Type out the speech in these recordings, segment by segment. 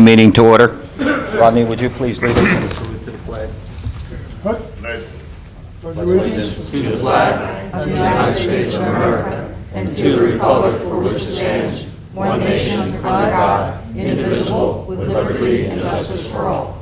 Meeting to order. Rodney, would you please lead us in the salute to the flag? Allegiance to the flag of the United States of America and to the republic for which it stands, one nation under God, indivisible, with liberty and justice for all.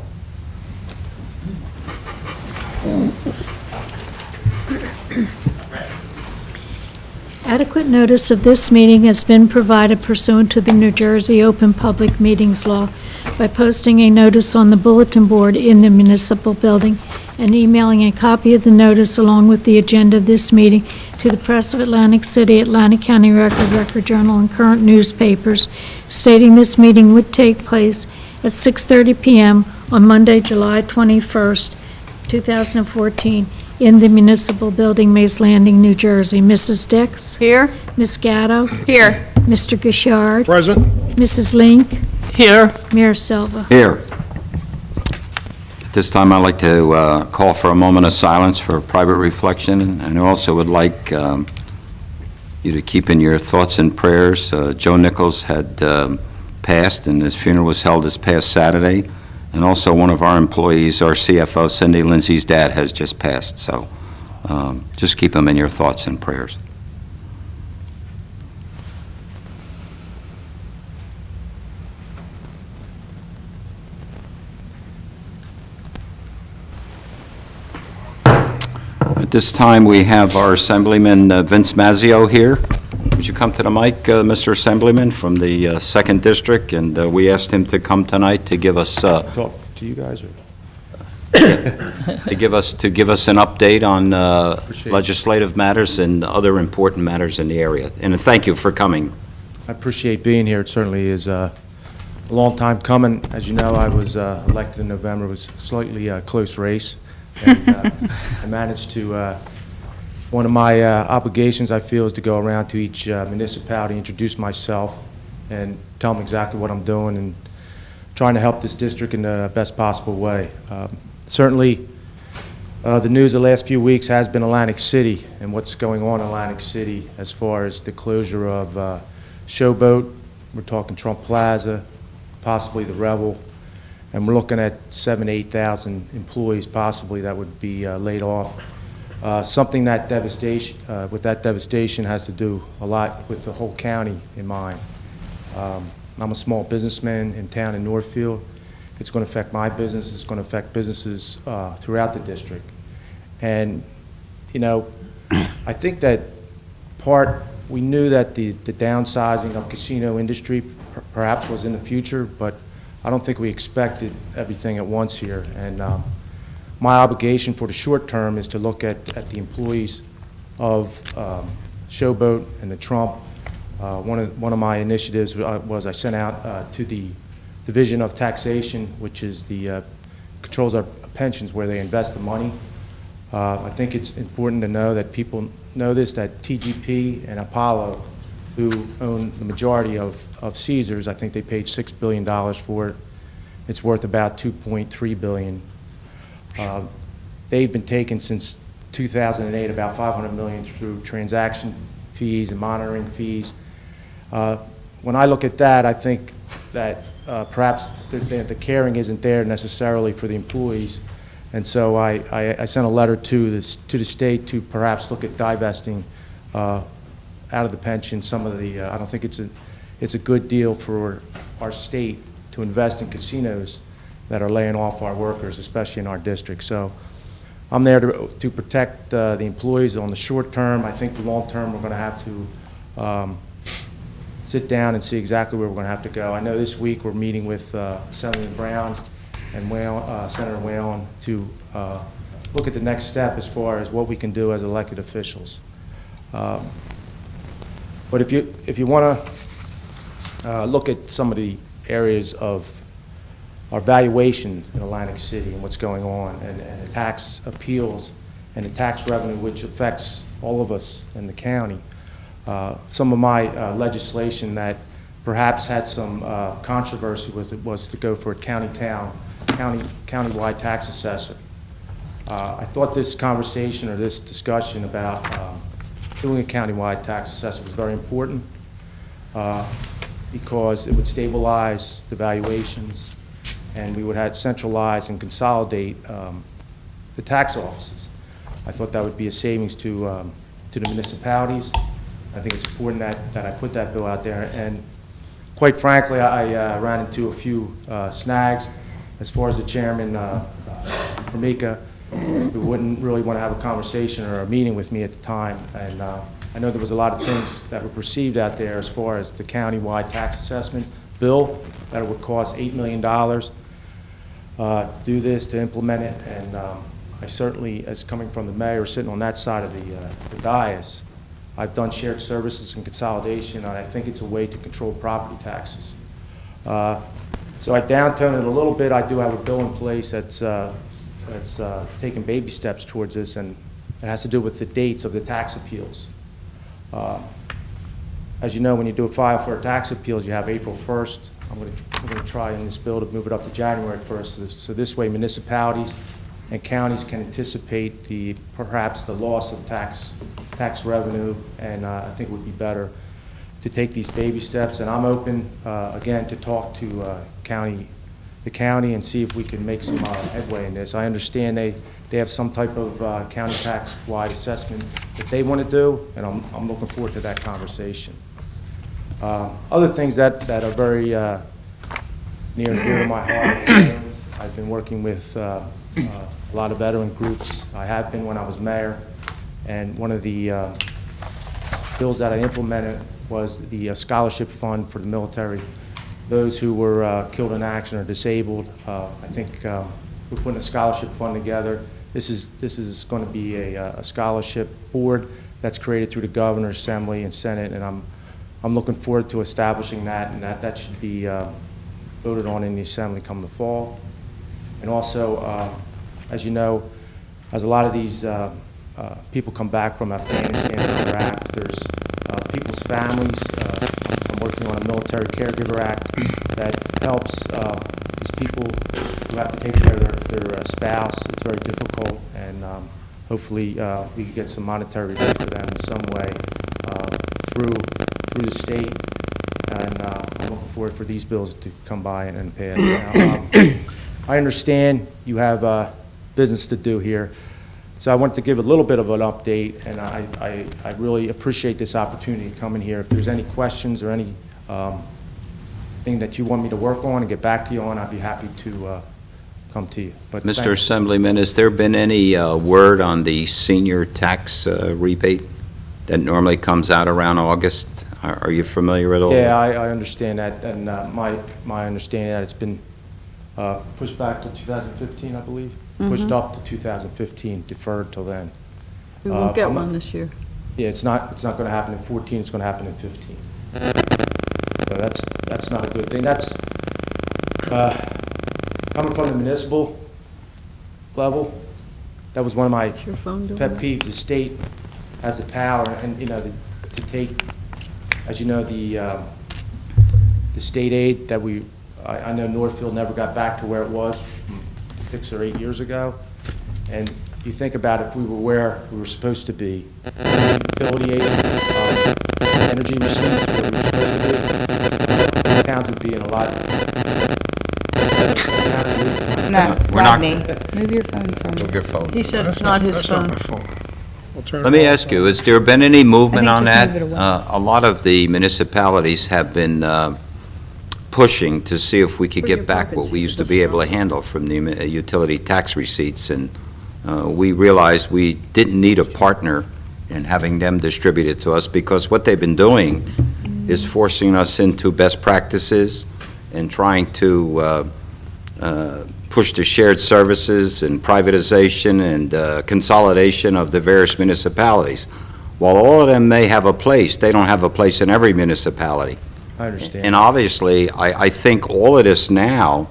Adequate notice of this meeting has been provided pursuant to the New Jersey Open Public Meetings Law by posting a notice on the bulletin board in the municipal building and emailing a copy of the notice along with the agenda of this meeting to the Press of Atlantic City, Atlantic County Record, Record Journal, and current newspapers, stating this meeting would take place at 6:30 p.m. on Monday, July 21st, 2014, in the municipal building, Mays Landing, New Jersey. Mrs. Dix? Here. Ms. Gatto? Here. Mr. Gishard? Present. Mrs. Link? Here. Mayor Silva? Here. At this time, I'd like to call for a moment of silence for private reflection, and I also would like you to keep in your thoughts and prayers. Joe Nichols had passed, and his funeral was held this past Saturday. And also one of our employees, our CFO, Cindy Lindsay's dad, has just passed. So just keep him in your thoughts and prayers. At this time, we have our Assemblyman Vince Mazzio here. Would you come to the mic, Mr. Assemblyman, from the 2nd District? And we asked him to come tonight to give us Talk to you guys, or? to give us an update on Appreciate it. legislative matters and other important matters in the area. And thank you for coming. I appreciate being here. It certainly is a long time coming. As you know, I was elected in November. It was a slightly close race. And I managed to, one of my obligations, I feel, is to go around to each municipality, introduce myself, and tell them exactly what I'm doing and trying to help this district in the best possible way. Certainly, the news the last few weeks has been Atlantic City and what's going on in Atlantic City as far as the closure of Showboat. We're talking Trump Plaza, possibly the Revel, and we're looking at 7,000 to 8,000 employees possibly that would be laid off. Something that devastation has to do a lot with the whole county in mind. I'm a small businessman in town in Northfield. It's going to affect my business. It's going to affect businesses throughout the district. And, you know, I think that we knew that the downsizing of casino industry perhaps was in the future, but I don't think we expected everything at once here. And my obligation for the short term is to look at the employees of Showboat and the Trump. One of my initiatives was I sent out to the Division of Taxation, which is controls our pensions where they invest the money. I think it's important to know that people know this, that TGP and Apollo, who own the majority of Caesars, I think they paid $6 billion for it. It's worth about $2.3 billion. They've been taking since 2008 about $500 million through transaction fees and monitoring fees. When I look at that, I think that perhaps the caring isn't there necessarily for the employees, and so I sent a letter to the state to perhaps look at divesting out of the pension some of the. I don't think it's a good deal for our state to invest in casinos that are laying off our workers, especially in our district. So I'm there to protect the employees on the short term. I think the long term we're going to have to sit down and see exactly where we're going to have to go. I know this week we're meeting with Senator Brown and Senator Whalen to look at the next step as far as what we can do as elected officials. But if you want to look at some of the areas of our valuations in Atlantic City and what's going on, and the tax appeals and the tax revenue, which affects all of us in the county. Some of my legislation that perhaps had some controversy with it was to go for a countywide tax assessor. I thought this conversation or this discussion about doing a countywide tax assessor was very important. because it would stabilize the valuations, and we would have centralize and consolidate the tax offices. I thought that would be a savings to the municipalities. I think it's important that I put that bill out there. And quite frankly, I ran into a few snags as far as the chairman, Formica, who wouldn't really want to have a conversation or a meeting with me at the time. And I know there was a lot of things that were perceived out there as far as the county-wide tax assessment bill, that it would cost $8 million to do this, to implement it. And I certainly, as coming from the mayor, sitting on that side of the dais, I've done shared services and consolidation, and I think it's a way to control property taxes. So I downtone it a little bit. I do have a bill in place that's taking baby steps towards this, and it has to do with the dates of the tax appeals. As you know, when you do a file for a tax appeals, you have April 1st. I'm going to try in this bill to move it up to January 1st, so this way municipalities and counties can anticipate perhaps the loss of tax revenue, and I think it would be better to take these baby steps. And I'm open, again, to talk to the county and see if we can make some headway in this. I understand they have some type of county tax-wide assessment that they want to do, and I'm looking forward to that conversation. Other things that are very near and dear to my heart, I've been working with a lot of veteran groups. I have been when I was mayor, and one of the bills that I implemented was the scholarship fund for the military, those who were killed in action or disabled. I think we're putting a scholarship fund together. This is going to be a scholarship board that's created through the Governor's Assembly and Senate, and I'm looking forward to establishing that, and that should be voted on in the Assembly come the fall. And also, as you know, as a lot of these people come back from Afghanistan and Iraq, there's people's families. I'm working on a Military Caregiver Act that helps these people who have to take care of their spouse. It's very difficult, and hopefully we can get some monetary relief for them in some way through the state. And I'm looking forward for these bills to come by and pass. Now, I understand you have business to do here, so I wanted to give a little bit of an update, and I really appreciate this opportunity to come in here. If there's any questions or any thing that you want me to work on and get back to you on, I'd be happy to come to you. But Mr. Assemblyman, has there been any word on the senior tax rebate that normally comes out around August? Are you familiar at all? Yeah, I understand that, and my understanding that it's been pushed back to 2015, I believe. Pushed up to 2015, deferred till then. We won't get one this year. Yeah, it's not going to happen in 14. It's going to happen in 15. So that's not a good thing. That's coming from the municipal level. That was one of my Is your phone doing pet that? peeves. The state has the power, and to take, as you know, the state aid that I know Northfield never got back to where it was 6 or 8 years ago. And if you think about if we were where we were supposed to be, utility aid, energy receipts where we were supposed to be, the town would be in a lot. No, We're not- Rodney, move your phone from Move your phone. He said it's not his phone. Let me ask you, has there been any movement I on think just that? move it away. A lot of the municipalities have been pushing to see if we could Put your get back pocket what so we you used can to be able to stop. handle from the utility tax receipts, and we realized we didn't need a partner in having them distribute it to us, because what they've been doing is forcing us into best practices and trying to push the shared services and privatization and consolidation of the various municipalities. While all of them may have a place, they don't have a place in every municipality. I understand. And obviously, I think all of this now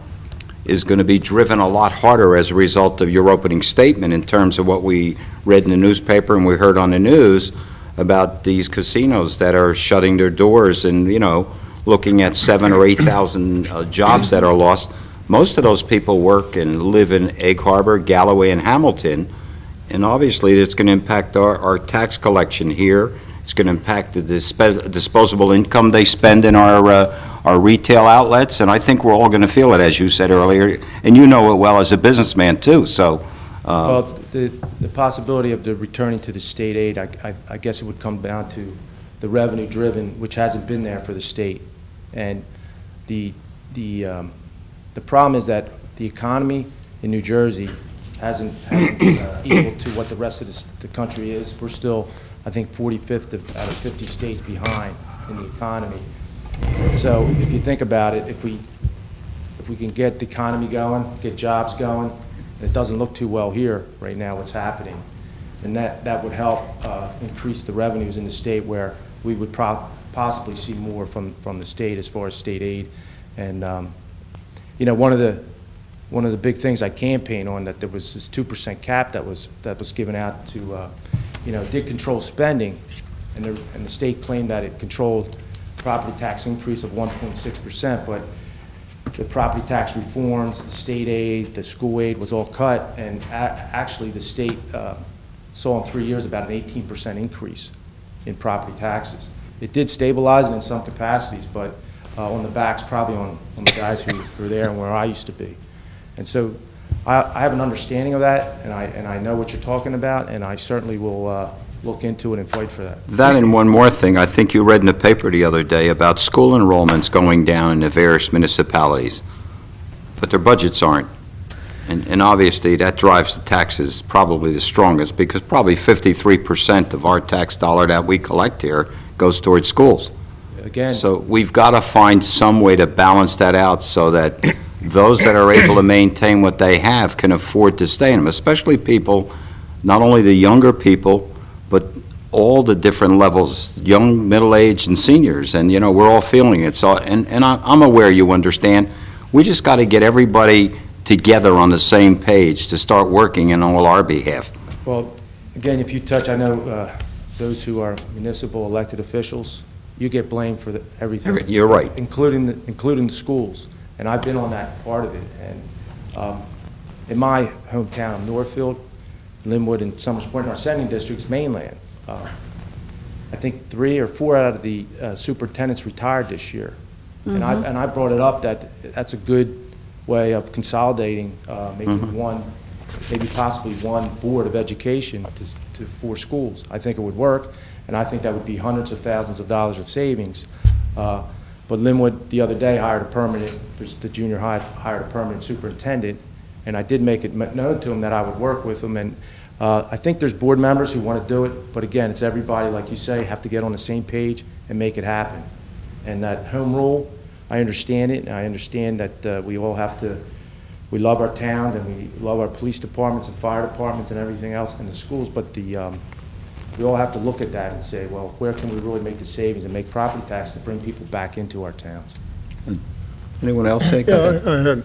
is going to be driven a lot harder as a result of your opening statement in terms of what we read in the newspaper and we heard on the news about these casinos that are shutting their doors and, looking at 7,000 or 8,000 jobs that are lost. Most of those people work and live in Egg Harbor, Galloway, and Hamilton, and obviously it's going to impact our tax collection here. It's going to impact the disposable income they spend in our our retail outlets, and I think we're all going to feel it, as you said earlier, and you know it well as a businessman, too, so, Well, the possibility of the returning to the state aid, I guess it would come down to the revenue-driven, which hasn't been there for the state. And the problem is that the economy in New Jersey hasn't equal to what the rest of the country is. We're still, I think, 45th out of 50 states behind in the economy. So if you think about it, if we can get the economy going, get jobs going, it doesn't look too well here right now, what's happening. And that would help increase the revenues in the state, where we would possibly see more from the state as far as state aid. And, you know, one of the big things I campaigned on, that there was this 2% cap that was given out to, you know, did control spending, and the state claimed that it controlled property tax increase of 1.6%, but the property tax reforms, the state aid, the school aid was all cut, and actually the state saw in 3 years about an 18% increase in property taxes. It did stabilize it in some capacities, but on the backs probably on the guys who were there and where I used to be. And so I have an understanding of that, and I know what you're talking about, and I certainly will look into it and fight for that. that and one more thing, I think you read in the paper the other day about school enrollments going down in the various municipalities, but their budgets aren't. And obviously, that drives the taxes probably the strongest, because probably 53% of our tax dollar that we collect here goes towards schools. Again, So we've got to find some way to balance that out so that those that are able to maintain what they have can afford to stay in them, especially people, not only the younger people, but all the different levels, young, middle-aged, and seniors. And, you know, we're all feeling it. So, and I'm aware you understand. We just got to get everybody together on the same page to start working in all our behalf. well, again, if you touch, I know those who are municipal elected officials, you get blamed for everything. You're right. Including the schools. And I've been on that part of it. And in my hometown, Northfield, Linwood, and Summers Point, our sending districts, mainland, I think 3 or 4 out of the superintendents retired this year. And I brought it up that that's a good way of consolidating, making one, maybe possibly one board of education to 4 schools. I think it would work, and I think that would be hundreds of thousands of dollars of savings. But Linwood, the other day, hired a permanent, the junior high hired a permanent superintendent, and I did make it known to him that I would work with him. And I think there's board members who want to do it, but again, it's everybody, like you say, have to get on the same page and make it happen. And that home rule, I understand it, and I understand that we all have to, we love our towns, and we love our police departments and fire departments and everything else in the schools, but we all have to look at that and say, well, where can we really make the savings and make property tax to bring people back into our towns? Anyone else say? Yeah, I had,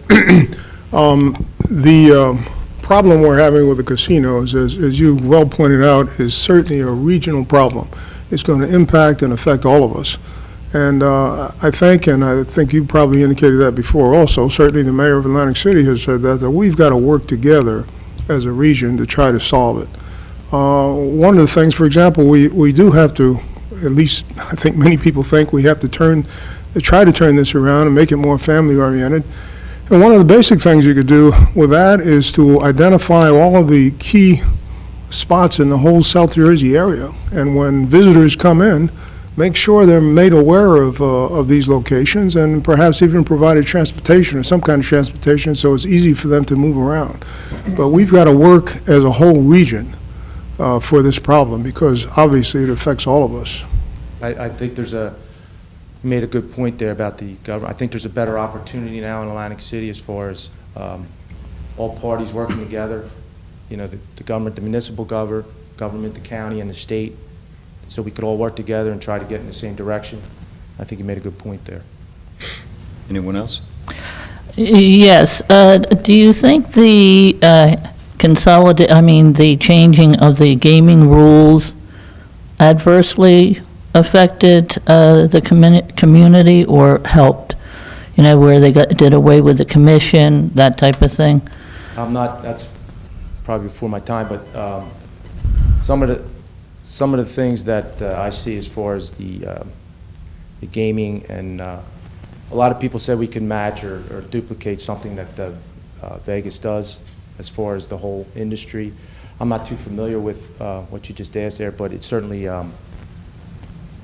the problem we're having with the casinos, as you well pointed out, is certainly a regional problem. It's going to impact and affect all of us. And I think you probably indicated that before also, certainly the mayor of Atlantic City has said that we've got to work together as a region to try to solve it. One of the things, for example, we do have to, at least I think many people think, we have to try to turn this around and make it more family-oriented. And one of the basic things you could do with that is to identify all of the key spots in the whole South Jersey area. And when visitors come in, make sure they're made aware of these locations, and perhaps even provided transportation or some kind of transportation so it's easy for them to move around. But we've got to work as a whole region for this problem, because obviously it affects all of us. I think you made a good point there about the government. I think there's a better opportunity now in Atlantic City as far as all parties working together, you know, the government, the municipal government, the county, and the state, so we could all work together and try to get in the same direction. I think you made a good point there. Anyone else? Yes. Do you think the the changing of the gaming rules adversely affected the community, or helped? You know, where they did away with the commission, that type of thing? That's probably before my time, but some of the things that I see as far as the gaming and a lot of people said we can match or duplicate something that Vegas does as far as the whole industry. I'm not too familiar with what you just asked there, but it certainly, I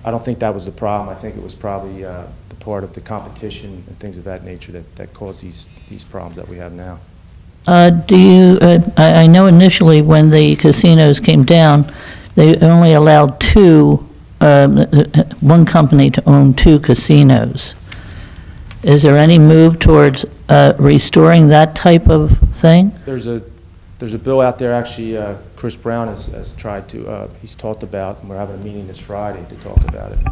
don't think that was the problem. I think it was probably the part of the competition and things of that nature that caused these problems that we have now. I know initially when the casinos came down, they only allowed one company to own 2 casinos. Is there any move towards restoring that type of thing? There's a bill out there, actually, Chris Brown has tried to, he's talked about, and we're having a meeting this Friday to talk about it.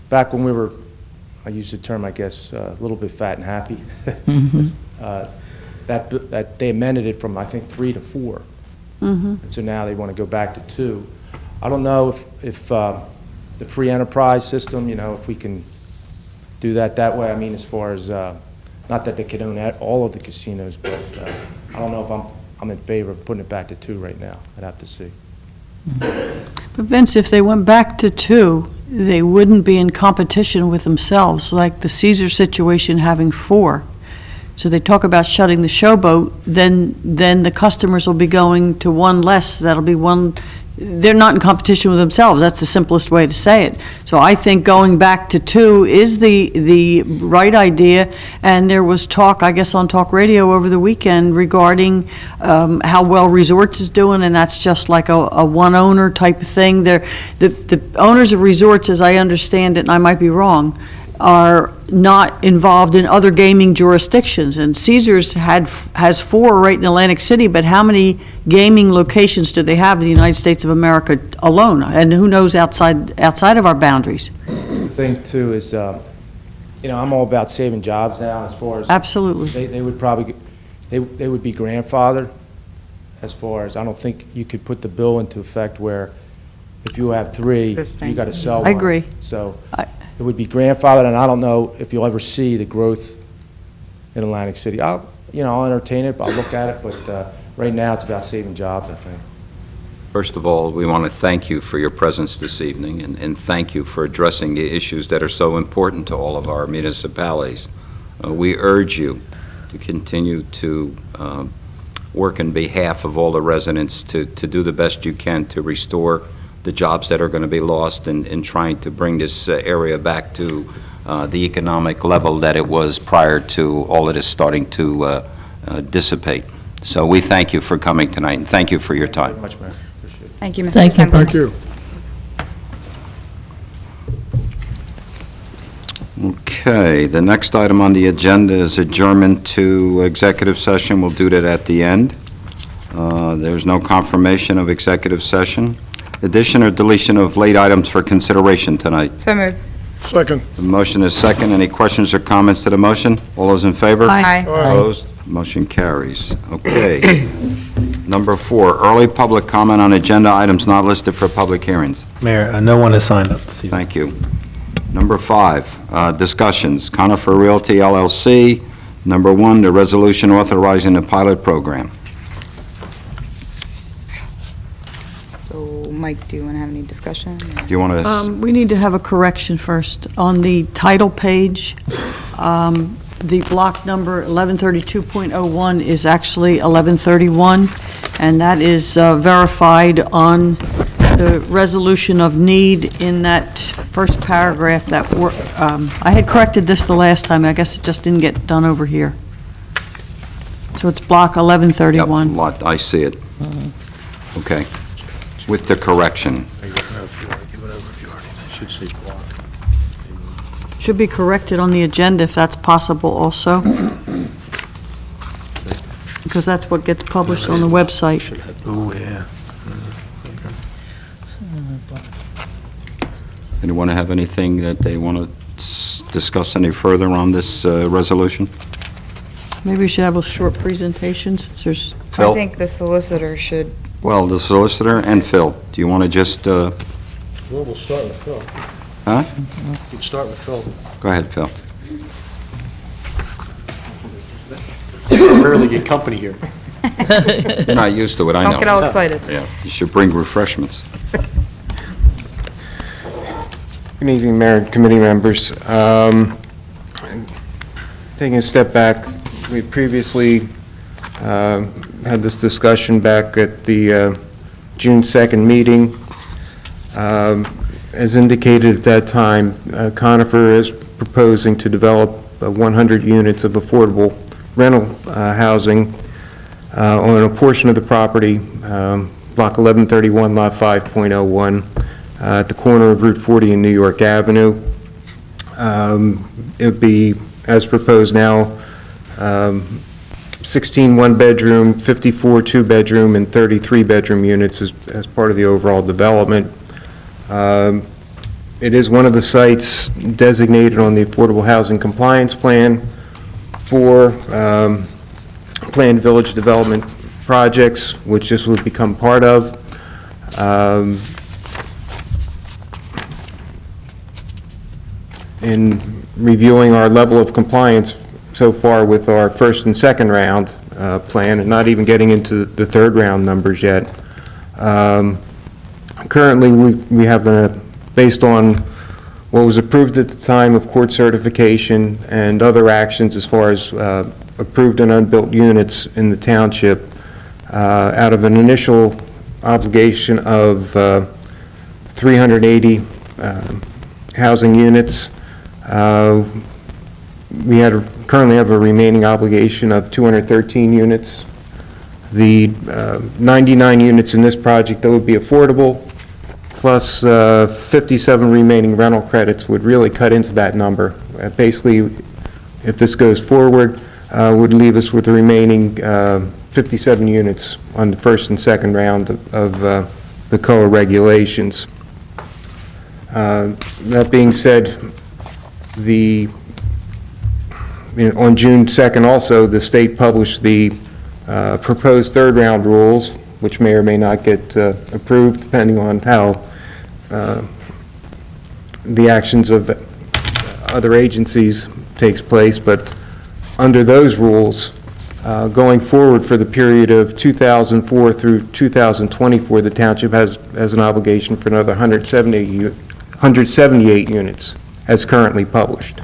Back when we were, I use the term, I guess, a little bit fat and happy, that they amended it from, I think, 3 to 4. And so now they want to go back to 2. I don't know if the free enterprise system, if we can do that way. I mean, as far as, not that they could own all of the casinos, but I don't know if I'm in favor of putting it back to 2 right now. I'd have to see. But Vince, if they went back to 2, they wouldn't be in competition with themselves, like the Caesar situation having 4. So they talk about shutting the showboat, then the customers will be going to 1 less. That'll be 1. They're not in competition with themselves. That's the simplest way to say it. So I think going back to 2 is the right idea. And there was talk, I guess, on talk radio over the weekend regarding how well Resorts is doing, and that's just like a one-owner type of thing. The owners of Resorts, as I understand it, and I might be wrong, are not involved in other gaming jurisdictions. And Caesars has 4 right in Atlantic City, but how many gaming locations do they have in the United States of America alone? And who knows outside of our boundaries? The thing, too, is, I'm all about saving jobs now as far as... Absolutely. They would probably, they would be grandfathered as far as, I don't think you could put the bill into effect where if you have 3, Existing. you got to sell 1. I agree. So it would be grandfathered, and I don't know if you'll ever see the growth in Atlantic City. I'll entertain it, I'll look at it, but right now it's about saving jobs, I think. First of all, we want to thank you for your presence this evening, and thank you for addressing the issues that are so important to all of our municipalities. We urge you to continue to work on behalf of all the residents to do the best you can to restore the jobs that are going to be lost in trying to bring this area back to the economic level that it was prior to all of this starting to dissipate. So we thank you for coming tonight, and thank you for your time. Thank you very much, Mayor. Appreciate it. Thank you, Mr. Thank you. Assembly. Thank you. Okay, the next item on the agenda is adjournment to executive session. We'll do that at the end. There's no confirmation of executive session. Addition or deletion of late items for consideration tonight. So moved. Second. The motion is second. Any questions or comments to the motion? All those in favor? Aye. Opposed? Motion carries. Okay. Number 4, early public comment on agenda items not listed for public hearings. Mayor, no one has signed up this evening. Thank you. Number 5, discussions. Conifer Realty LLC. Number 1, the resolution authorizing the pilot program. So, Mike, do you want to have any discussion? Do you want to, We need to have a correction first. On the title page, the block number 1132.01 is actually 1131, and that is verified on the resolution of need in that first paragraph that I had corrected this the last time. I guess it just didn't get done over here. So it's block 1131. Yep, I see it. Okay. With the correction. Should be corrected on the agenda if that's possible also, because that's what gets published on the website. Oh, yeah. Anyone have anything that they want to discuss any further on this resolution? Maybe we should have a short presentation since there's, Phil? I think the solicitor should, Well, the solicitor and Phil, do you want to just, Well, we'll start with Phil. huh? We'll start with Phil. Go ahead, Phil. Rarely get company here. You're not used to it, I know. don't get all excited. Yeah, you should bring refreshments. Good evening, Mayor and committee members. taking a step back, we previously had this discussion back at the June 2nd meeting. As indicated at that time, Conifer is proposing to develop 100 units of affordable rental housing on a portion of the property, Block 1131, Lot 5.01, at the corner of Route 40 and New York Avenue. It would be, as proposed now, 16 one-bedroom, 54 two-bedroom, and 33 bedroom units as part of the overall development. It is one of the sites designated on the Affordable Housing Compliance Plan for planned village development projects, which this would become part of. In reviewing our level of compliance so far with our first and second round plan, and not even getting into the third round numbers yet, currently we have based on what was approved at the time of court certification and other actions as far as approved and unbuilt units in the township, out of an initial obligation of 380 housing units, we currently have a remaining obligation of 213 units. The 99 units in this project that would be affordable, plus 57 remaining rental credits would really cut into that number. Basically, if this goes forward, would leave us with the remaining 57 units on the first and second round of the COA regulations. That being said, on June 2nd also, the state published the proposed third round rules, which may or may not get approved depending on how the actions of other agencies takes place. But under those rules, going forward for the period of 2004 through 2024, the township has an obligation for another 178 units as currently published.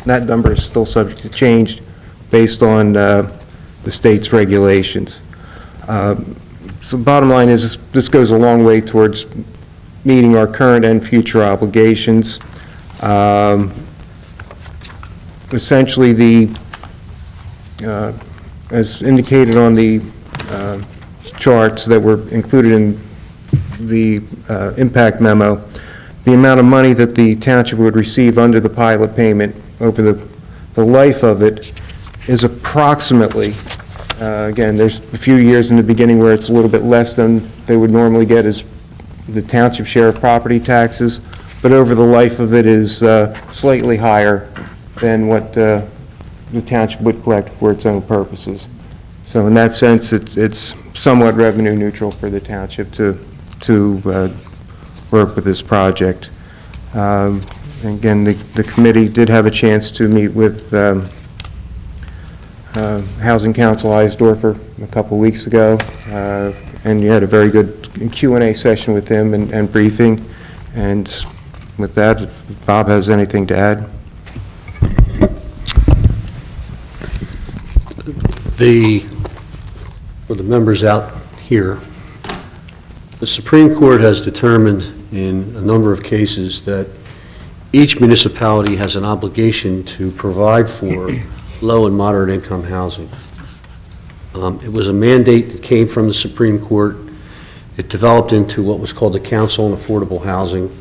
That number is still subject to change based on the state's regulations. So bottom line is this goes a long way towards meeting our current and future obligations. Essentially, as indicated on the charts that were included in the impact memo, the amount of money that the township would receive under the pilot payment over the life of it is approximately, again, there's a few years in the beginning where it's a little bit less than they would normally get as the township share of property taxes, but over the life of it is slightly higher than what the township would collect for its own purposes. So in that sense, it's somewhat revenue neutral for the township to work with this project. Again, the committee did have a chance to meet with Housing Council Eisdorfer a couple weeks ago, and you had a very good Q&A session with him and briefing. And with that, if Bob has anything to add. For the members out here, the Supreme Court has determined in a number of cases that each municipality has an obligation to provide for low and moderate income housing. It was a mandate that came from the Supreme Court. It developed into what was called the Council on Affordable Housing.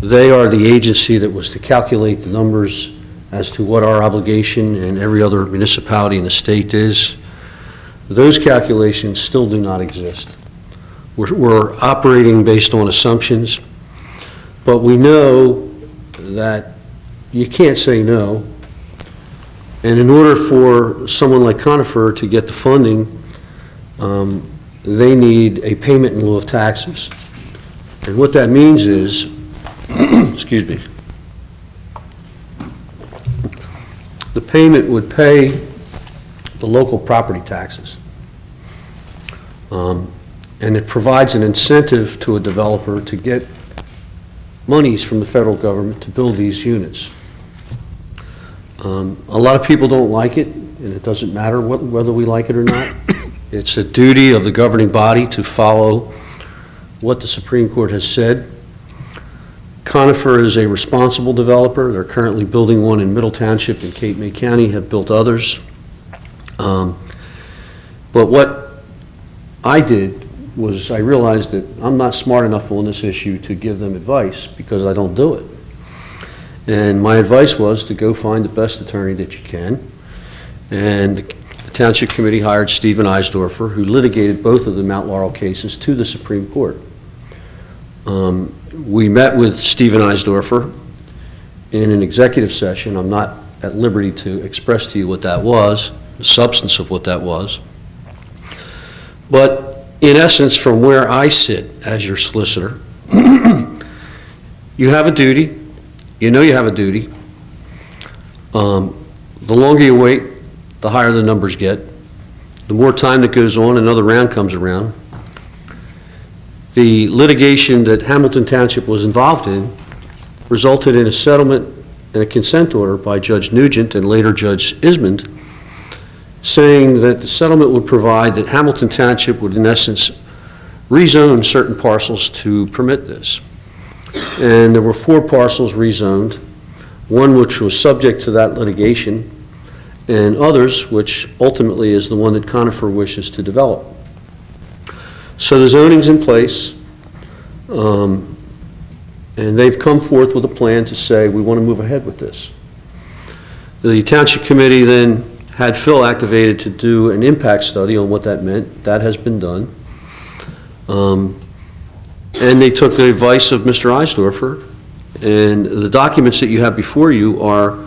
They are the agency that was to calculate the numbers as to what our obligation and every other municipality in the state is. Those calculations still do not exist. We're operating based on assumptions, but we know that you can't say no. And in order for someone like Conifer to get the funding, they need a payment in lieu of taxes. And what that means is, excuse me, the payment would pay the local property taxes. And it provides an incentive to a developer to get monies from the federal government to build these units. A lot of people don't like it, and it doesn't matter whether we like it or not. It's a duty of the governing body to follow what the Supreme Court has said. Conifer is a responsible developer. They're currently building one in Middle Township in Cape May County, have built others. But what I did was I realized that I'm not smart enough on this issue to give them advice because I don't do it. And my advice was to go find the best attorney that you can. And the Township Committee hired Stephen Eisdorfer, who litigated both of the Mount Laurel cases to the Supreme Court. We met with Stephen Eisdorfer in an executive session. I'm not at liberty to express to you what that was, the substance of what that was. But in essence, from where I sit as your solicitor, you have a duty. You know you have a duty. The longer you wait, the higher the numbers get. The more time that goes on, another round comes around. The litigation that Hamilton Township was involved in resulted in a settlement and a consent order by Judge Nugent and later Judge Ismond, saying that the settlement would provide that Hamilton Township would, in essence, rezone certain parcels to permit this. And there were 4 parcels rezoned, one which was subject to that litigation, and others which ultimately is the one that Conifer wishes to develop. So the zoning's in place, and they've come forth with a plan to say, we want to move ahead with this. The Township Committee then had Phil activated to do an impact study on what that meant. That has been done. And they took the advice of Mr. Eisdorfer, and the documents that you have before you are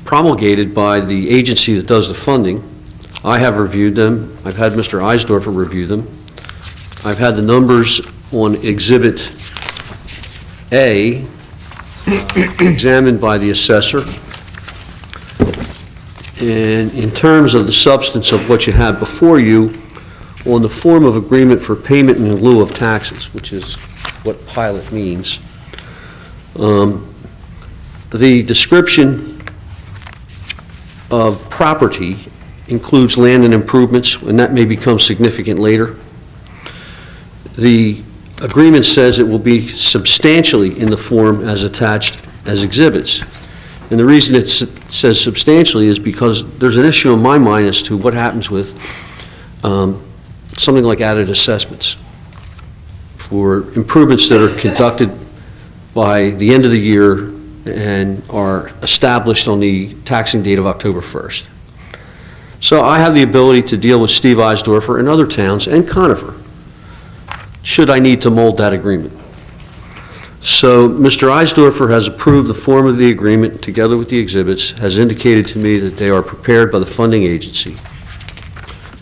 promulgated by the agency that does the funding. I have reviewed them. I've had Mr. Eisdorfer review them. I've had the numbers on Exhibit A examined by the assessor. And in terms of the substance of what you have before you, on the form of agreement for payment in lieu of taxes, which is what pilot means, the description of property includes land and improvements, and that may become significant later. The agreement says it will be substantially in the form as attached as exhibits. And the reason it says substantially is because there's an issue in my mind as to what happens with something like added assessments for improvements that are conducted by the end of the year and are established on the taxing date of October 1st. So I have the ability to deal with Steve Eisdorfer and other towns and Conifer, should I need to mold that agreement. So Mr. Eisdorfer has approved the form of the agreement together with the exhibits, has indicated to me that they are prepared by the funding agency.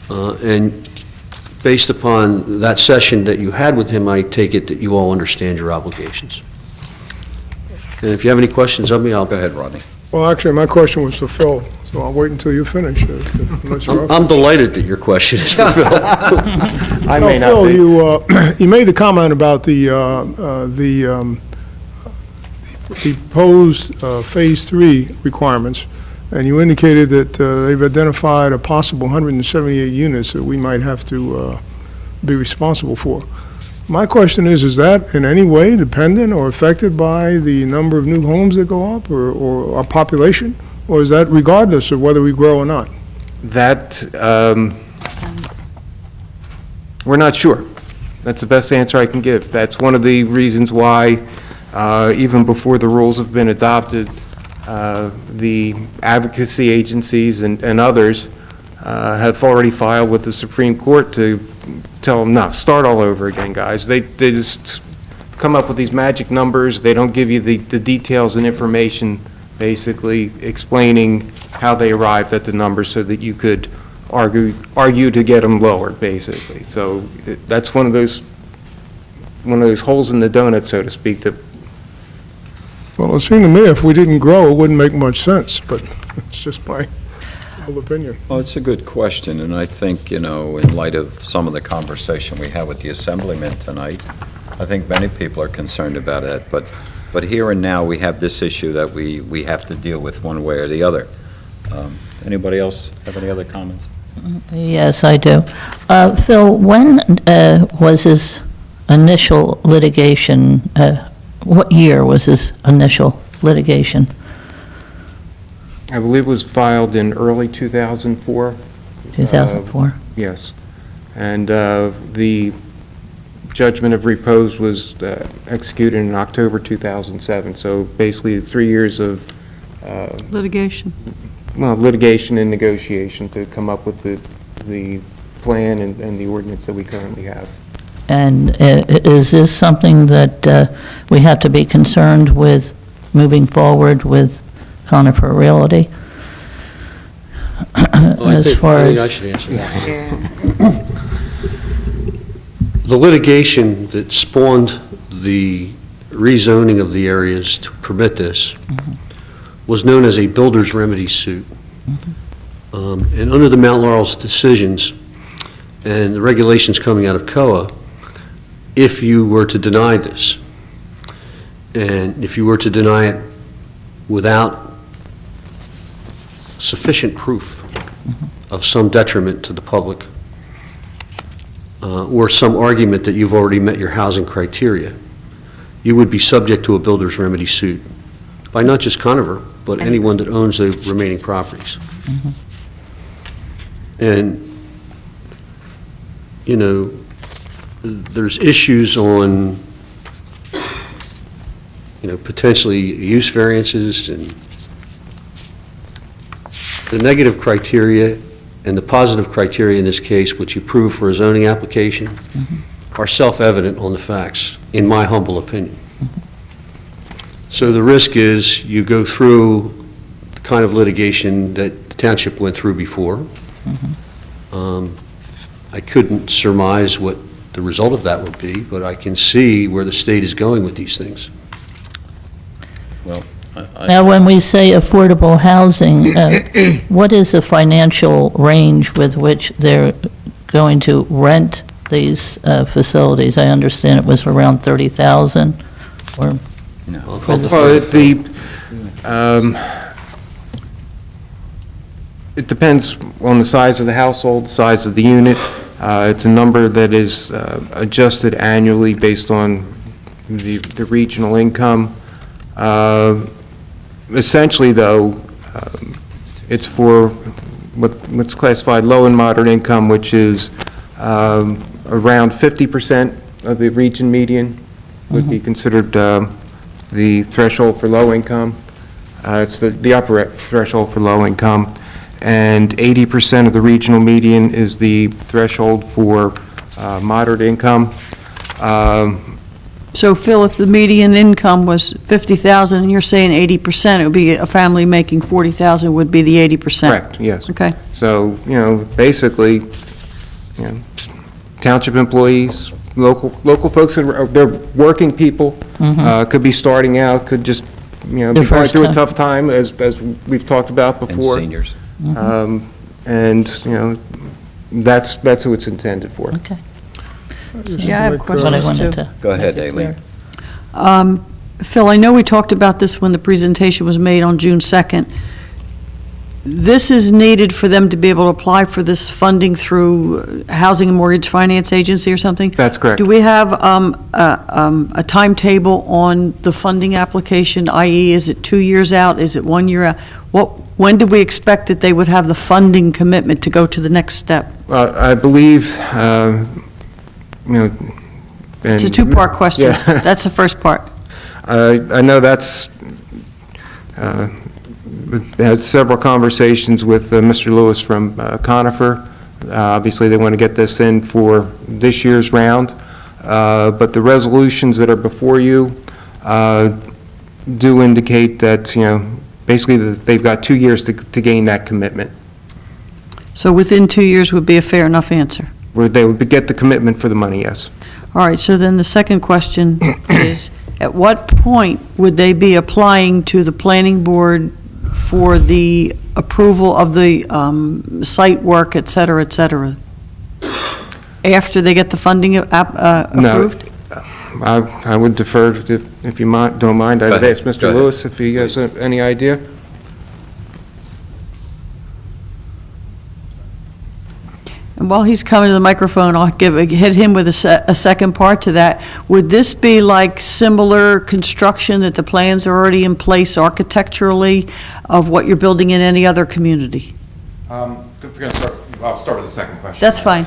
And based upon that session that you had with him, I take it that you all understand your obligations. And if you have any questions of me, I'll go ahead, Rodney. Well, actually, my question was for Phil, so I'll wait until you finish. Unless you're up. I'm delighted that your question is for Phil. I No, may not Phil, be. you made the comment about the proposed Phase 3 requirements, and you indicated that they've identified a possible 178 units that we might have to be responsible for. My question is that in any way dependent or affected by the number of new homes that go up or our population? Or is that regardless of whether we grow or not? That, we're not sure. That's the best answer I can give. That's one of the reasons why, even before the rules have been adopted, the advocacy agencies and others have already filed with the Supreme Court to tell them, no, start all over again, guys. They just come up with these magic numbers. They don't give you the details and information, basically explaining how they arrived at the numbers so that you could argue to get them lower, basically. So that's one of those holes in the donut, so to speak, that. Well, it seemed to me if we didn't grow, it wouldn't make much sense, but it's just my humble opinion. Well, it's a good question, and I think, in light of some of the conversation we had with the Assemblyman tonight, I think many people are concerned about it, but here and now, we have this issue that we have to deal with one way or the other. Anybody else have any other comments? Yes, I do. Phil, when was his initial litigation, what year was his initial litigation? I believe it was filed in early 2004. 2004? Yes. And the judgment of repose was executed in October 2007. So basically 3 years of Litigation. litigation and negotiation to come up with the plan and the ordinance that we currently have. And is this something that we have to be concerned with moving forward with Conifer Realty? Well, I As think far I as, should answer that. Yeah. The litigation that spawned the rezoning of the areas to permit this was known as a builder's remedy suit. And under the Mount Laurel's decisions and the regulations coming out of COA, if you were to deny this, and if you were to deny it without sufficient proof of some detriment to the public, or some argument that you've already met your housing criteria, you would be subject to a builder's remedy suit by not just Conover, but anyone that owns the remaining properties. And, you know, there's issues on, you know, potentially use variances and the negative criteria and the positive criteria in this case, which you prove for a zoning application, are self-evident on the facts, in my humble opinion. So the risk is you go through the kind of litigation that the township went through before. I couldn't surmise what the result of that would be, but I can see where the state is going with these things. Well, now, when we say affordable housing, what is the financial range with which they're going to rent these facilities? I understand it was around 30,000, or? For the- It depends on the size of the household, the size of the unit. It's a number that is adjusted annually based on the regional income. Essentially, though, it's for what's classified low and moderate income, which is around 50% of the region median would be considered the threshold for low income. It's the upper threshold for low income. And 80% of the regional median is the threshold for moderate income. So Phil, if the median income was 50,000 and you're saying 80%, it would be a family making 40,000 would be the 80%? Correct, yes. Okay. So, you know, basically, you know, township employees, local folks, they're working people, could be starting out, could just, you know, be going through a tough time, as we've talked about and before. seniors. And, you know, that's who it's intended for. Okay. Yeah, I have What I questions wanted too. to. Go ahead, make it Aileen. clear. Phil, I know we talked about this when the presentation was made on June 2nd. This is needed for them to be able to apply for this funding through Housing and Mortgage Finance Agency or something? That's correct. Do we have a timetable on the funding application, i.e., is it 2 years out, is it 1 year out? When do we expect that they would have the funding commitment to go to the next step? I believe, you know. It's a and- two-part question. Yeah. That's the first part. I know that's, had several conversations with Mr. Lewis from Conifer. Obviously, they want to get this in for this year's round, but the resolutions that are before you do indicate that, you know, basically that they've got 2 years to gain that commitment, So within 2 years would be a fair enough answer. where they would get the commitment for the money, yes. All right, so then the second question is, at what point would they be applying to the planning board for the approval of the site work, et cetera, after they get the funding approved? I would defer, if you don't mind, Go I'd ahead. ask Mr. Go ahead. Lewis if he has any idea. And while he's coming to the microphone, I'll hit him with a second part to that. Would this be like similar construction that the plans are already in place architecturally of what you're building in any other community? I'll start with the second question. That's fine.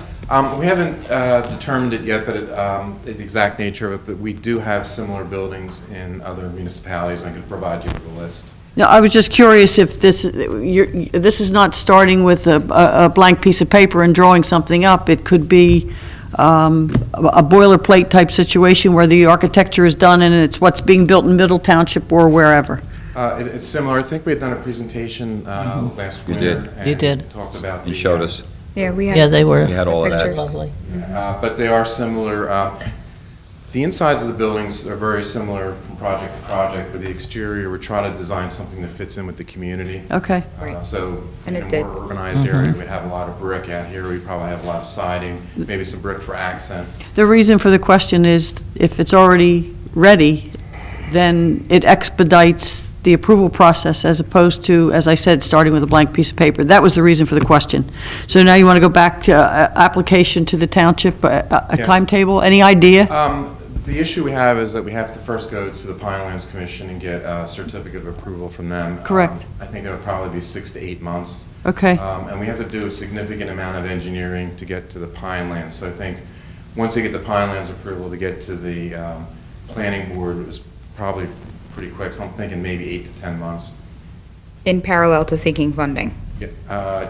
We haven't determined it yet, but the exact nature of it, but we do have similar buildings in other municipalities. I could provide you with a list. No, I was just curious if this is not starting with a blank piece of paper and drawing something up. It could be a boilerplate type situation where the architecture is done and it's what's being built in Middle Township or wherever. It's similar. I think we had done a presentation last You winter. did. and You did. Talked about. You showed us. Yeah, we had. Yeah, they were. We had all of that. Pictures. Lovely. But they are similar. The insides of the buildings are very similar from project to project, but the exterior, we're trying to design something that fits in with the community. Okay. So And in it a did. more organized area, we'd have a lot of brick out here. We'd probably have a lot of siding, maybe some brick for accent. The reason for the question is if it's already ready, then it expedites the approval process as opposed to, as I said, starting with a blank piece of paper. That was the reason for the question. So now you want to go back to application to the township, a Yes. timetable, any idea? The issue we have is that we have to first go to the Pinelands Commission and get a certificate of approval from them. Correct. I think it would probably be 6 to 8 months. Okay, And we have to do a significant amount of engineering to get to the Pinelands. So I think once you get the Pinelands approval to get to the planning board is probably pretty quick. So I'm thinking maybe 8 to 10 months. In parallel to seeking funding.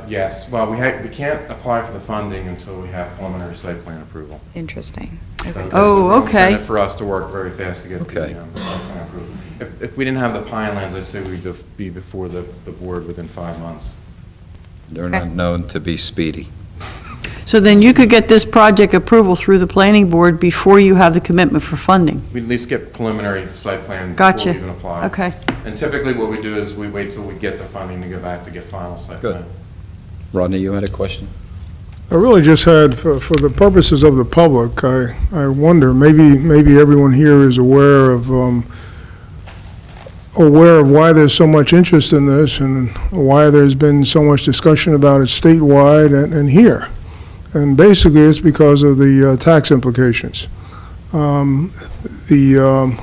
Yes, well, we can't apply for the funding until we have preliminary site plan approval. Interesting. So Okay. there's Oh, a real okay. incentive for us to work very fast to get the Okay. site plan approval. If we didn't have the Pinelands, I'd say we'd be before the board within 5 months. They're not known to be speedy. so then you could get this project approval through the planning board before you have the commitment for funding? We'd at least get preliminary site plan Gotcha. before we even apply. Okay. And typically what we do is we wait till we get the funding to go back to get final site Good. plan. Rodney, you had a question? I really just had, for the purposes of the public, I wonder, maybe everyone here is aware of why there's so much interest in this and why there's been so much discussion about it statewide and here. And basically, it's because of the tax implications. The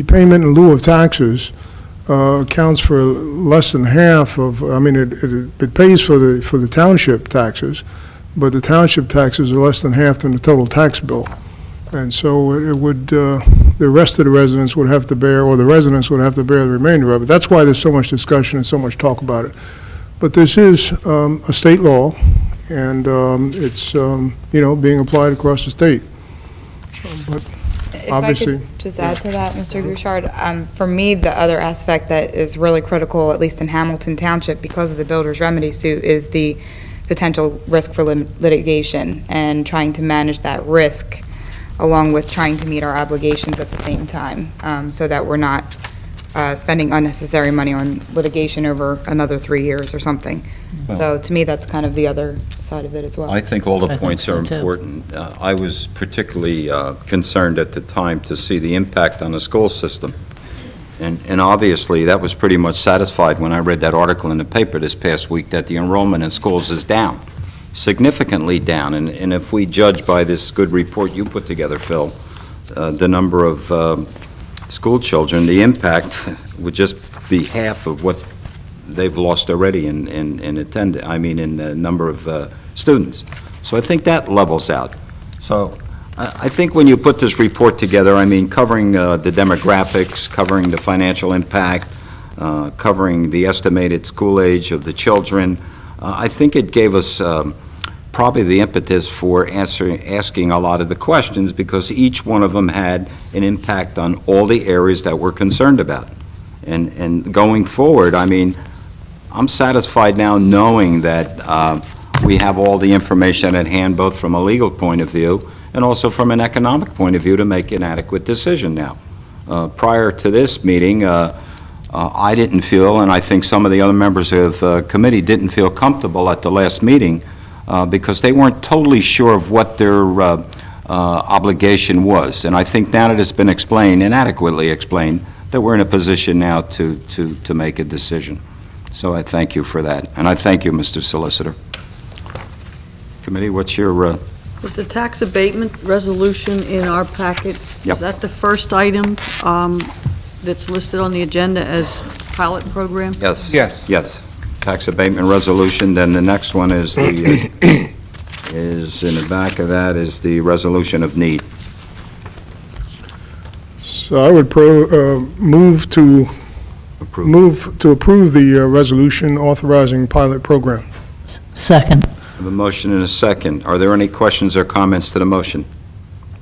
payment in lieu of taxes accounts for less than half of, I mean, it pays for the township taxes, but the township taxes are less than half than the total tax bill. And so it would, the rest of the residents would have to bear, or the residents would have to bear the remainder of it. That's why there's so much discussion and so much talk about it. But this is a state law, and it's, being applied across the state. But If obviously. I could just add to that, Mr. Bouchard, for me, the other aspect that is really critical, at least in Hamilton Township, because of the builder's remedy suit, is the potential risk for litigation and trying to manage that risk along with trying to meet our obligations at the same time, so that we're not spending unnecessary money on litigation over another 3 years or something. So to me, that's kind of the other side of it as well. I think all the I think points are so, too. important. I was particularly concerned at the time to see the impact on the school system. And obviously, that was pretty much satisfied when I read that article in the paper this past week that the enrollment in schools is down, significantly down. And if we judge by this good report you put together, Phil, the number of school children, the impact would just be half of what they've lost already in the number of students. So I think that levels out. So I think when you put this report together, covering the demographics, covering the financial impact, covering the estimated school age of the children, I think it gave us probably the impetus for asking a lot of the questions, because each one of them had an impact on all the areas that we're concerned about. And going forward, I'm satisfied now knowing that we have all the information at hand, both from a legal point of view and also from an economic point of view, to make an adequate decision now. Prior to this meeting, I didn't feel, and I think some of the other members of committee didn't feel comfortable at the last meeting because they weren't totally sure of what their obligation was. And I think now that it's been explained, and adequately explained, that we're in a position now to make a decision. So I thank you for that, and I thank you, Mr. Solicitor. Committee, what's your, Is the tax abatement resolution in our packet? Yep. Is that the first item that's listed on the agenda as pilot program? yes? Yes. Yes. Tax abatement resolution, then the next one is the, is in the back of that is the resolution of need. So I would move to approve the resolution authorizing pilot program. Second. I have a motion and a second. Are there any questions or comments to the motion?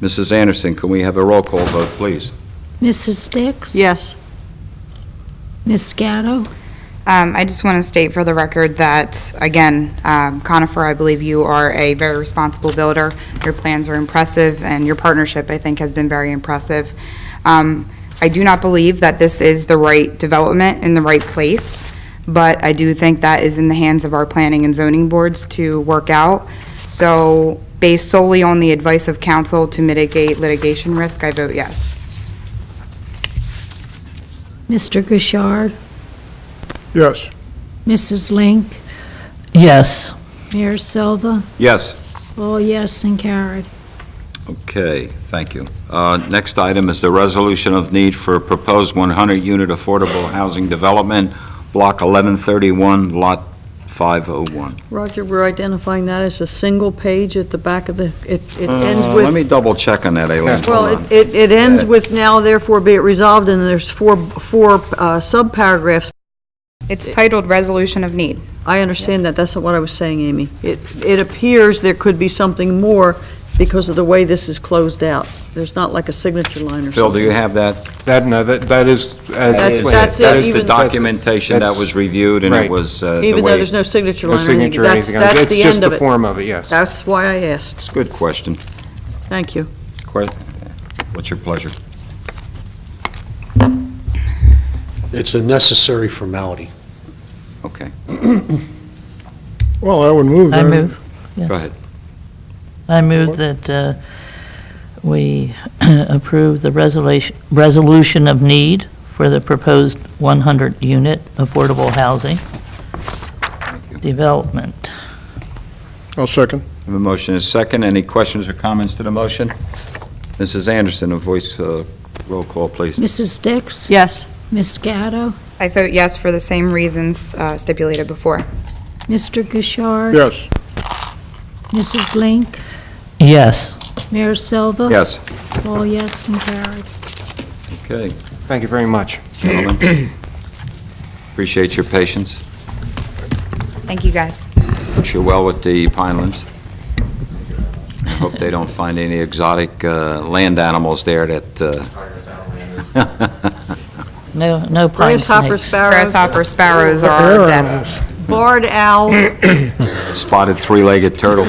Mrs. Anderson, can we have a roll call vote, please? Mrs. Dix? Yes. Ms. Gatto? I just want to state for the record that, again, Conifer, I believe you are a very responsible builder. Your plans are impressive, and your partnership, I think, has been very impressive. I do not believe that this is the right development in the right place, but I do think that is in the hands of our planning and zoning boards to work out. So, based solely on the advice of counsel to mitigate litigation risk, I vote yes. Mr. Gouchard? Yes. Mrs. Link? Yes. Mayor Silva? Yes. All yes and carried. Okay, thank you. Next item is the resolution of need for a proposed 100-unit affordable housing development, Block 1131, Lot 501. Roger, we're identifying that as a single page at the back of the, it ends with... Let me double-check on that, Aileen. Hold Well, on. it ends with now therefore be it resolved, and there's four sub-paragraphs. It's titled Resolution of Need. I understand that, that's not what I was saying, Amy. It appears there could be something more because of the way this is closed out. There's not like a signature line or something. Phil, do you have that? That is, as That's- explained. that's it, That is the even- documentation that that's- was reviewed, and it right. was the Even though way... there's no signature No line or anything, signature or that's anything. the It's just end the of it. form of it, yes. That's why I asked. It's a good question. Thank you. What's your pleasure? It's a necessary formality. Okay, Well, I would move I then. move. go ahead. I move that we approve the resolution of need for the proposed 100-unit affordable housing development. I'll second. I have a motion and a second. Any questions or comments to the motion? Mrs. Anderson, a voice roll call, please. Mrs. Dix? Yes. Ms. Gatto? I vote yes for the same reasons stipulated before. Mr. Gouchard? Yes. Mrs. Link? Yes. Mayor Silva? Yes. All yes and carried. Okay, Thank you very much. gentlemen. Appreciate your patience. Thank you, guys. Wish you well with the Pinelands. Hope they don't find any exotic land animals there that... No pine Grasshopper, snakes. sparrows, Grasshopper sparrows are Air our death. animals. barred owl. Spotted three-legged turtle.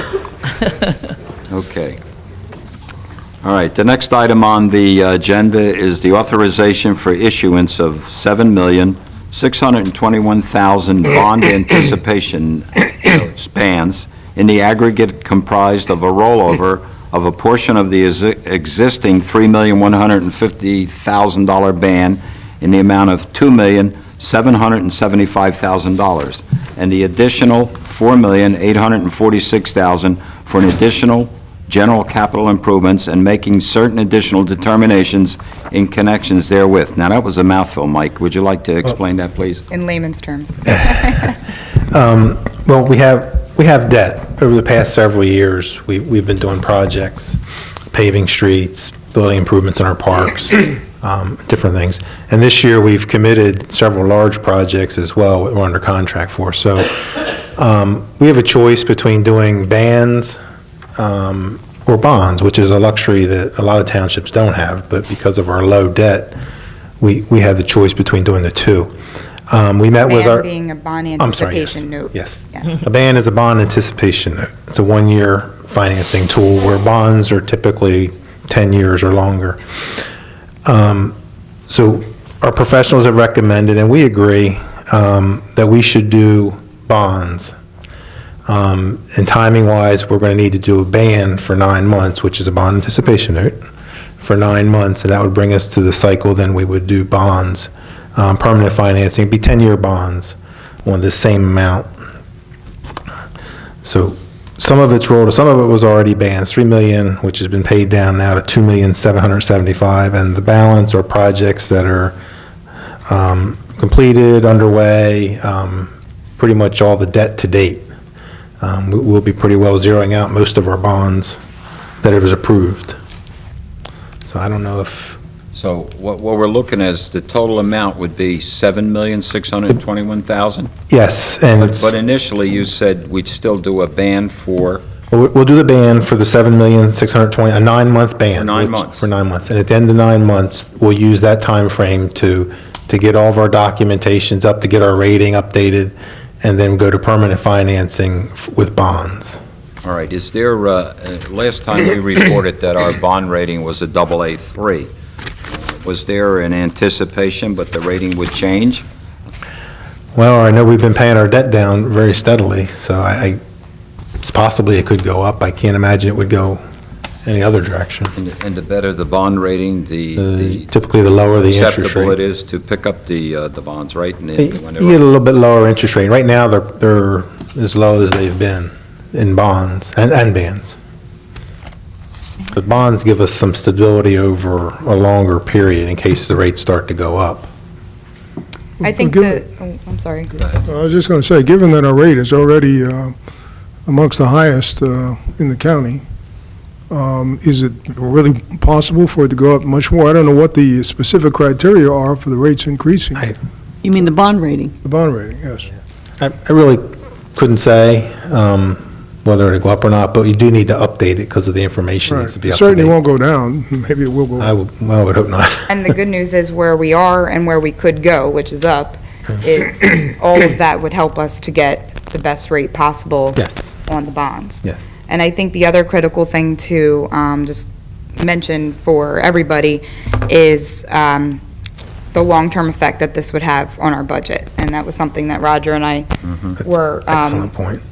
Okay. All right, the next item on the agenda is the authorization for issuance of $7,621,000 bond anticipation notes, bands, in the aggregate comprised of a rollover of a portion of the existing $3,150,000 ban in the amount of $2,775,000, and the additional $4,846,000 for an additional general capital improvements and making certain additional determinations in connections therewith. Now, that was a mouthful, Mike. Would you like to explain that, please? In layman's terms. Well, we have debt. Over the past several years, we've been doing projects, paving streets, building improvements in our parks, different things. And this year, we've committed several large projects as well that we're under contract for. So we have a choice between doing bans or bonds, which is a luxury that a lot of townships don't have, but because of our low debt, we have the choice between doing the two. We met with our... Ban being a bond I'm sorry, yes. anticipation note. Yes. Yes. A ban is a bond anticipation note. It's a one-year financing tool where bonds are typically 10 years or longer. So our professionals have recommended, and we agree, that we should do bonds. And timing-wise, we're going to need to do a ban for 9 months, which is a bond anticipation note, for 9 months, and that would bring us to the cycle, then we would do bonds. Permanent financing, it'd be 10-year bonds on the same amount. So some of it's rolled, some of it was already banned, 3 million, which has been paid down now to 2,775,000, and the balance are projects that are completed, underway, pretty much all the debt to date. We'll be pretty well zeroing out most of our bonds that it was approved. So I don't know if, So what we're looking at is the total amount would be $7,621,000? yes, and it's, But initially, you said we'd still do a ban for, we'll do the ban for the 7,620,000, a 9-month ban. For 9 months. For 9 months, and at the end of 9 months, we'll use that time frame to get all of our documentations up, to get our rating updated, and then go to permanent financing with bonds. all right, is there, last time we reported that our bond rating was a AA3. Was there an anticipation, but the rating would change? Well, I know we've been paying our debt down very steadily, so it's possibly it could go up. I can't imagine it would go any other direction. And the better the bond rating, the Typically, the lower the interest acceptable it rate. is to pick up the bonds, right? And You when get they're- a little bit lower interest rate. Right now, they're as low as they've been in bonds and bans. But bonds give us some stability over a longer period in case the rates start to go up. I think Given- that, oh, I'm sorry. I was just going to say, given that our rate is already amongst the highest in the county, is it really possible for it to go up much more? I don't know what the specific criteria are for the rates increasing. You mean the bond rating? The bond rating, yes. I really couldn't say whether it'll go up or not, but you do need to update it because of the information needs to be It up to certainly date. won't go down. Maybe it will go up. I would hope not. And the good news is where we are and where we could go, which is up, is all of that would help us to get the best rate possible Yes, on the bonds. yes. And I think the other critical thing to just mention for everybody is the long-term effect that this would have on our budget. And that was something that Roger and I were Excellent point.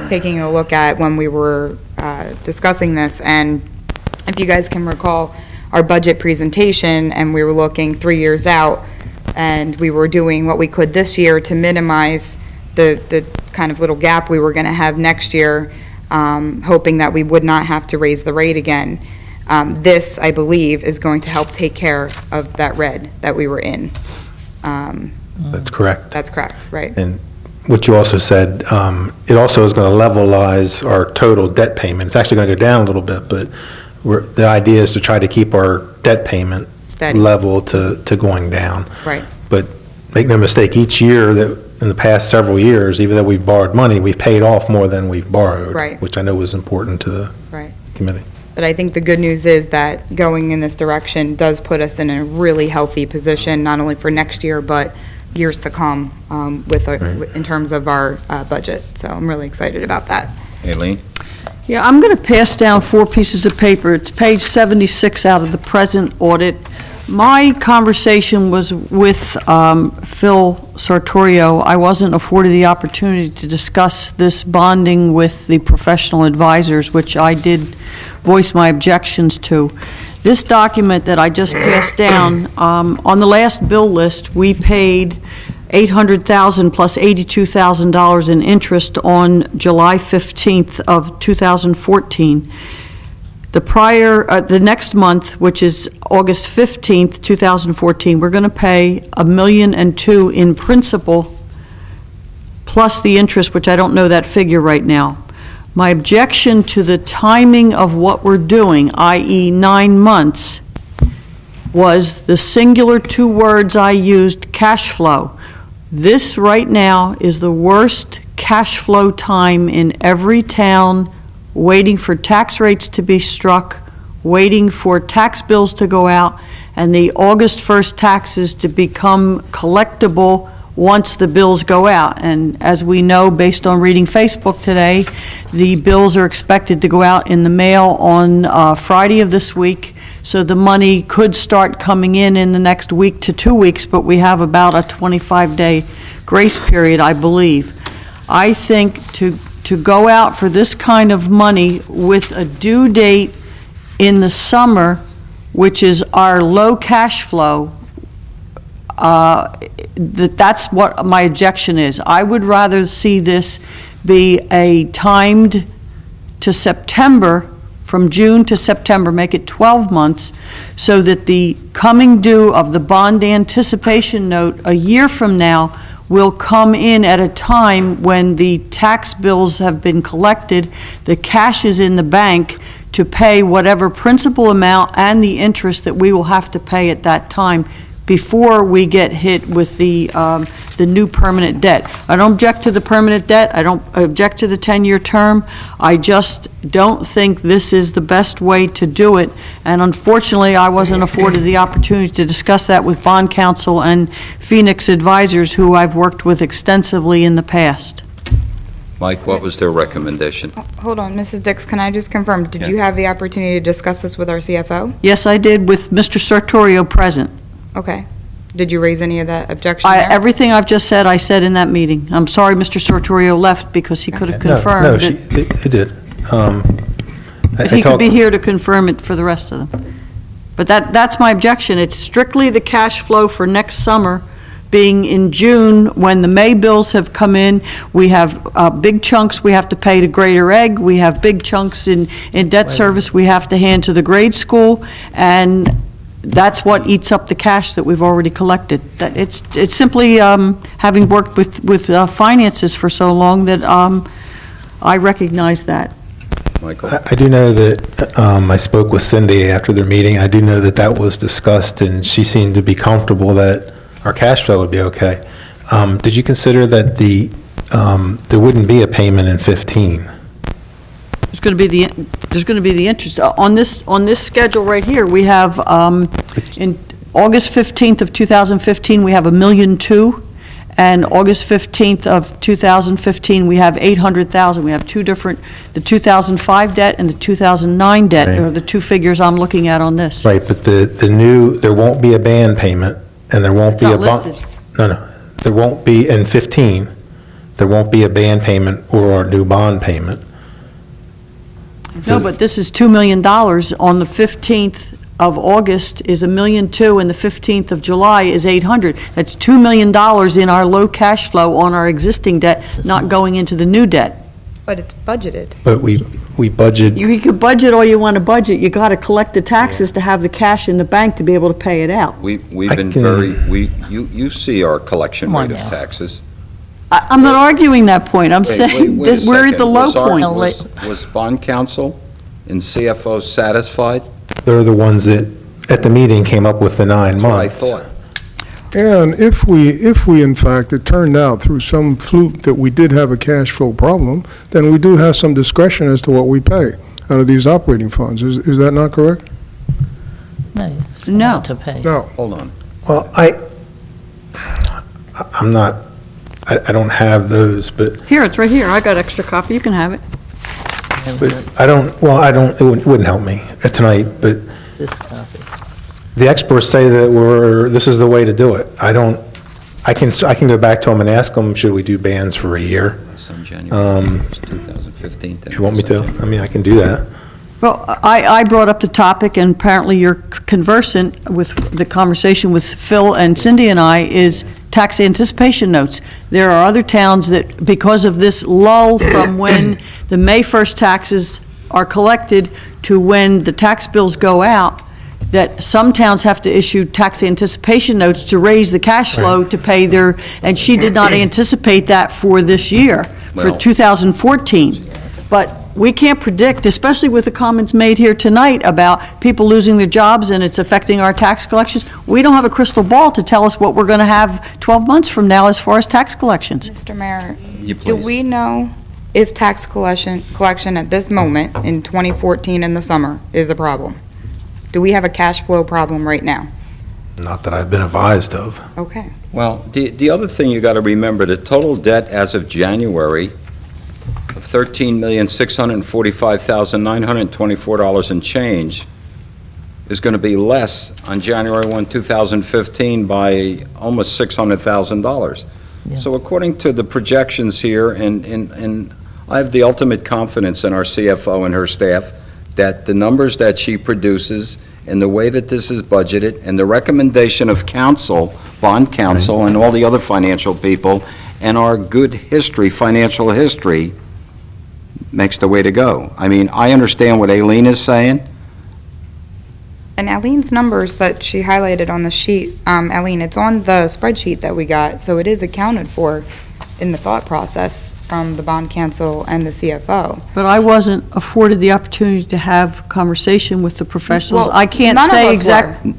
taking a look at when we were discussing this. And if you guys can recall our budget presentation, and we were looking 3 years out, and we were doing what we could this year to minimize the kind of little gap we were going to have next year, hoping that we would not have to raise the rate again. This, I believe, is going to help take care of that red that we were in. That's correct. That's correct, right? And what you also said, it also is going to levelize our total debt payment. It's actually going to go down a little bit, but the idea is to try to keep our debt payment Steady. level to going down. Right. But make no mistake, each year that, in the past several years, even though we've borrowed money, we've paid off more than we've borrowed. Right. Which I know was important to the Right. committee. But I think the good news is that going in this direction does put us in a really healthy position, not only for next year, but years to come in terms of our budget. So I'm really excited about that. Aileen? Yeah, I'm going to pass down 4 pieces of paper. It's page 76 out of the present audit. My conversation was with Phil Sartorio. I wasn't afforded the opportunity to discuss this bonding with the professional advisors, which I did voice my objections to. This document that I just passed down, on the last bill list, we paid $800,000 plus $82,000 in interest on July 15th of 2014. The next month, which is August 15th, 2014, we're going to pay $1,200,000 in principal, plus the interest, which I don't know that figure right now. My objection to the timing of what we're doing, i.e. 9 months, was the singular 2 words I used, cash flow. This right now is the worst cash flow time in every town, waiting for tax rates to be struck, waiting for tax bills to go out, and the August 1st taxes to become collectible once the bills go out. And as we know, based on reading Facebook today, the bills are expected to go out in the mail on Friday of this week, so the money could start coming in the next week to 2 weeks, but we have about a 25-day grace period, I believe. I think to go out for this kind of money with a due date in the summer, which is our low cash flow, that's what my objection is. I would rather see this be a timed to September, from June to September, make it 12 months, so that the coming due of the bond anticipation note a year from now will come in at a time when the tax bills have been collected, the cash is in the bank to pay whatever principal amount and the interest that we will have to pay at that time before we get hit with the new permanent debt. I don't object to the permanent debt, I don't object to the 10-year term, I just don't think this is the best way to do it, and unfortunately, I wasn't afforded the opportunity to discuss that with bond counsel and Phoenix advisors, who I've worked with extensively in the past. Mike, what was their recommendation? Hold on, Mrs. Dix, can I just confirm, did you have the opportunity to discuss this with our CFO? Yes, I did, with Mr. Sartorio present. Okay. Did you raise any of that objection there? Everything I've just said, I said in that meeting. I'm sorry Mr. Sartorio left, because he could have confirmed No, it. it did. But he could be here to confirm it for the rest of them. But that's my objection. It's strictly the cash flow for next summer, being in June, when the May bills have come in. We have big chunks we have to pay to Greater Egg. We have big chunks in debt service we have to hand to the grade school. And that's what eats up the cash that we've already collected. That it's simply, having worked with finances for so long, that I recognize that. Michael? I do know that, I spoke with Cindy after their meeting, I do know that that was discussed, and she seemed to be comfortable that our cash flow would be okay. Did you consider that there wouldn't be a payment in 15? There's going to be the interest. On this schedule right here, we have, in August 15th of 2015, we have $1.2 million, and August 15th of 2015, we have $800,000. We have two different, the 2005 debt and the 2009 debt, Right. are the two figures I'm looking at on this. Right, but there won't be a band payment, and there won't It's be not a bond. listed. No, there won't be, in 15, there won't be a band payment or a new bond payment. No, but this is $2 million. On the 15th of August is $1.2 million, and the 15th of July is $800,000. That's $2 million in our low cash flow on our existing debt, not going into the new debt. But it's budgeted. But we budget, You can budget all you want to budget, you got to collect the taxes to have the cash in the bank to be able to pay it out. We've I been can- you see our collection Come on rate of now. taxes. I'm not arguing that point, I'm Wait, saying wait a that we're at the second. low Was our- point. Was bond counsel and CFO satisfied? they're the ones that, at the meeting, came up with the 9 That's what I months. thought. And if we, in fact, it turned out through some fluke that we did have a cash flow problem, then we do have some discretion as to what we pay out of these operating funds. Is that not correct? No. it's No. not To pay. No. Hold on. Well, I'm not, I don't have those, but Here, it's right here, I got extra copy, you can have it. it wouldn't help me tonight, but This copy. the experts say that this is the way to do it. I can go back to them and ask them, should we do bands for a year? It's on January 2015. If you want me to, I mean, I can do that. Well, I brought up the topic, and apparently you're conversant with the conversation with Phil and Cindy and I, is tax anticipation notes. There are other towns that, because of this lull from when the May 1st taxes are collected to when the tax bills go out, that some towns have to issue tax anticipation notes to raise the cash flow to pay their, and she did not anticipate that for this year, for Well- 2014. But we can't predict, especially with the comments made here tonight about people losing their jobs and it's affecting our tax collections. We don't have a crystal ball to tell us what we're going to have 12 months from now as far as tax collections. Mr. Mayor, You do please. we know if tax collection at this moment in 2014 in the summer is a problem? Do we have a cash flow problem right now? Not that I've been advised of. Okay. Well, the other thing you got to remember, the total debt as of January of $13,645,924 and change is going to be less on January 1, 2015 by almost $600,000. Yeah. So according to the projections here, and I have the ultimate confidence in our CFO and her staff, that the numbers that she produces and the way that this is budgeted and the recommendation of counsel, bond counsel, and all the other financial people, and our good history, financial history, makes the way to go. I mean, I understand what Aileen is saying. And Eileen's numbers that she highlighted on the sheet, Eileen, it's on the spreadsheet that we got, so it is accounted for in the thought process from the bond counsel and the CFO. But I wasn't afforded the opportunity to have conversation with the professionals. Well, I can't none of say us exact. were.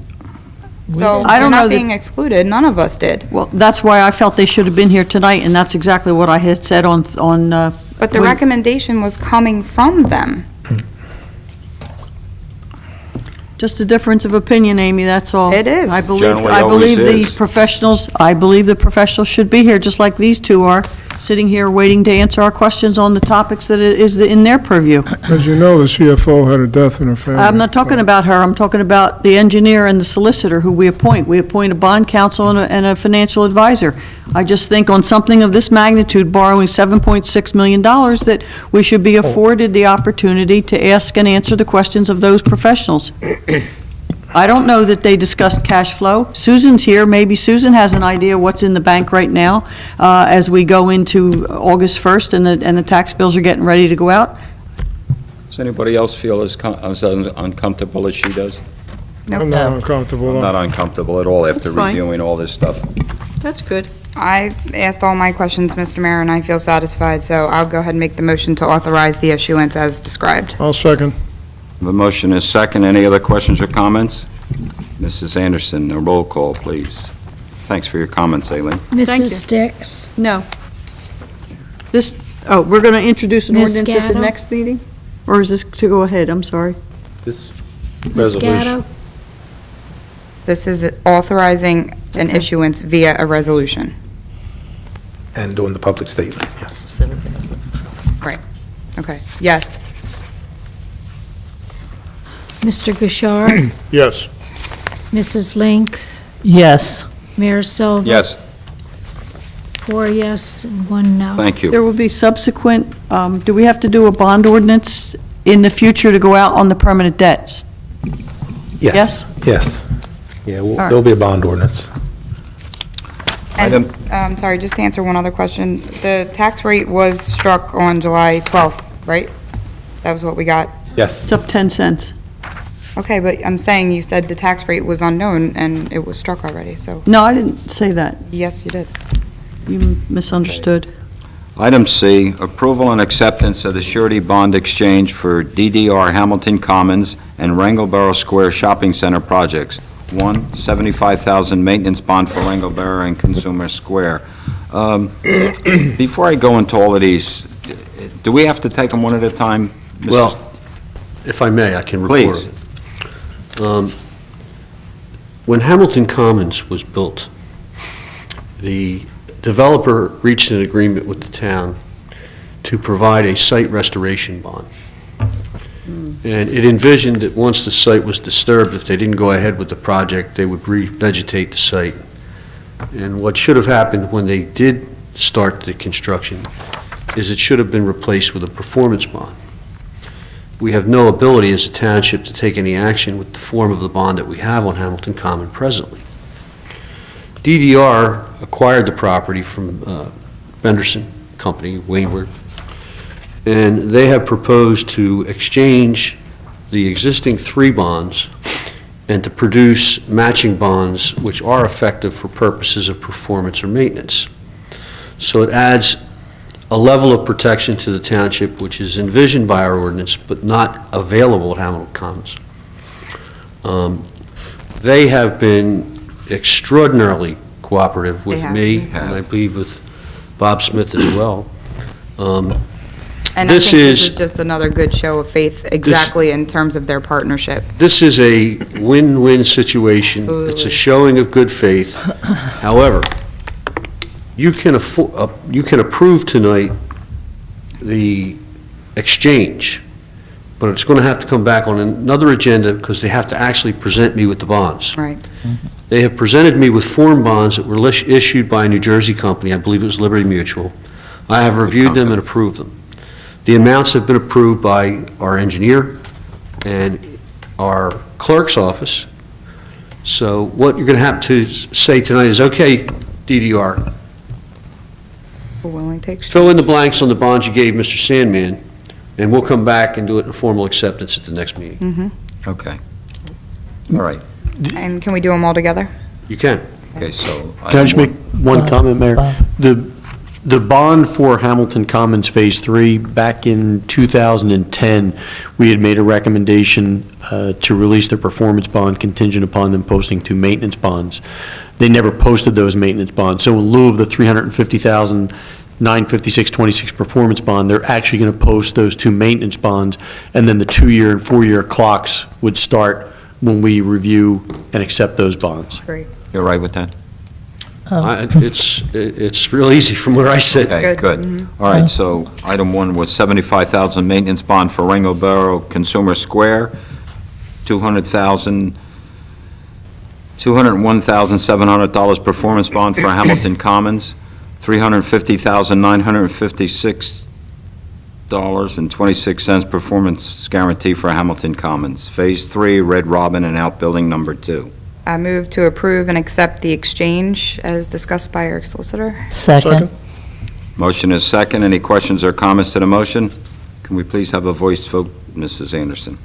So I you're don't know not that- being excluded, none of us did. Well, that's why I felt they should have been here tonight, and that's exactly what I had said on. But the when- recommendation was coming from them. Just a difference of opinion, Amy, that's all. It is. Generally I always believe is. the professionals, I believe the professionals should be here, just like these two are, sitting here waiting to answer our questions on the topics that it is in their purview. As you know, the CFO had a death in her family. I'm not talking about her, I'm talking about the engineer and the solicitor who we appoint. We appoint a bond counsel and a financial advisor. I just think on something of this magnitude, borrowing $7.6 million, that we should be afforded the opportunity to ask and answer the questions of those professionals. I don't know that they discussed cash flow. Susan's here, maybe Susan has an idea what's in the bank right now as we go into August 1st and the tax bills are getting ready to go out. Does anybody else feel as uncomfortable as she does? I'm not uncomfortable. I'm not uncomfortable at all after That's fine. reviewing all this stuff. That's good. I asked all my questions, Mr. Mayor, and I feel satisfied, so I'll go ahead and make the motion to authorize the issuance as described. I'll second. The motion is second. Any other questions or comments? Mrs. Anderson, a roll call, please. Thanks for your comments, Aileen. you. Mrs. Sticks, No. We're going to introduce an Ms. ordinance at the Gatto? next meeting? Or is this to go ahead? I'm sorry. This Ms. resolution, Gatto, This is authorizing an issuance via a resolution. and doing the public statement, yes. Right. Okay, yes. Mr. Gouchard, Yes. Mrs. Link, Yes. Mayor Silva. Yes, 4 yes and 1 no. thank you. There will be subsequent, do we have to do a bond ordinance in the future to go out on the permanent debt? Yes? Yes. Yeah, right. there'll be a bond ordinance. And, sorry, just to answer one other question, the tax rate was struck on July 12th, right? That was what we got? Yes. It's up 10 cents. Okay, but I'm saying you said the tax rate was unknown and it was struck already, so, No, I didn't say that. yes, you did. You misunderstood. Item C, approval and acceptance of the surety bond exchange for DDR Hamilton Commons and Wrangleboro Square Shopping Center projects. One, $75,000 maintenance bond for Wrangleboro and Consumer Square. Before I go into all of these, do we have to take them one at a time? Mr. Well, if I may, I can report. Please. When Hamilton Commons was built, the developer reached an agreement with the town to provide a site restoration bond. And it envisioned that once the site was disturbed, if they didn't go ahead with the project, they would revegetate the site. And what should have happened when they did start the construction is it should have been replaced with a performance bond. We have no ability as a township to take any action with the form of the bond that we have on Hamilton Common presently. DDR acquired the property from Benderson Company, Wainward, and they have proposed to exchange the existing 3 bonds and to produce matching bonds which are effective for purposes of performance or maintenance. So it adds a level of protection to the township which is envisioned by our ordinance but not available at Hamilton Commons. They have been extraordinarily cooperative with They have. me, They have. and I believe with Bob Smith as well. And I This think this is- is just another good show of faith, exactly in terms of their partnership. This is a win-win situation. It's a Absolutely. showing of good faith. However, you can approve tonight the exchange, but it's going to have to come back on another agenda because they have to actually present me with the bonds. Right. They have presented me with form bonds that were issued by a New Jersey company, I believe it was Liberty Mutual. I have reviewed them and approved them. The amounts have been approved by our engineer and our clerk's office. So what you're going to have to say tonight is, okay, DDR, We're willing to exchange. fill in the blanks on the bonds you gave Mr. Sandman. and we'll come back and do it in formal acceptance at the next meeting. Okay. All right. And can we do them all together? You can. Okay, so. Can I just make one comment, Mayor? The bond for Hamilton Commons Phase 3, back in 2010, we had made a recommendation to release the performance bond contingent upon them posting 2 maintenance bonds. They never posted those maintenance bonds, so in lieu of the $350,956.26 performance bond, they're actually going to post those 2 maintenance bonds, and then the 2-year and 4-year clocks would start when we review and accept those bonds. Great. You're right with that? It's real easy from where I sit. Okay, good. All right, so item 1 was $75,000 maintenance bond for Ringo Borough Consumer Square, $201,700 performance bond for Hamilton Commons, $350,956.26 performance guarantee for Hamilton Commons. Phase 3, Red Robin and Outbuilding Number 2. I move to approve and accept the exchange as discussed by our solicitor. Second. Motion is second. Any questions or comments to the motion? Can we please have a voice vote? Mrs. Anderson.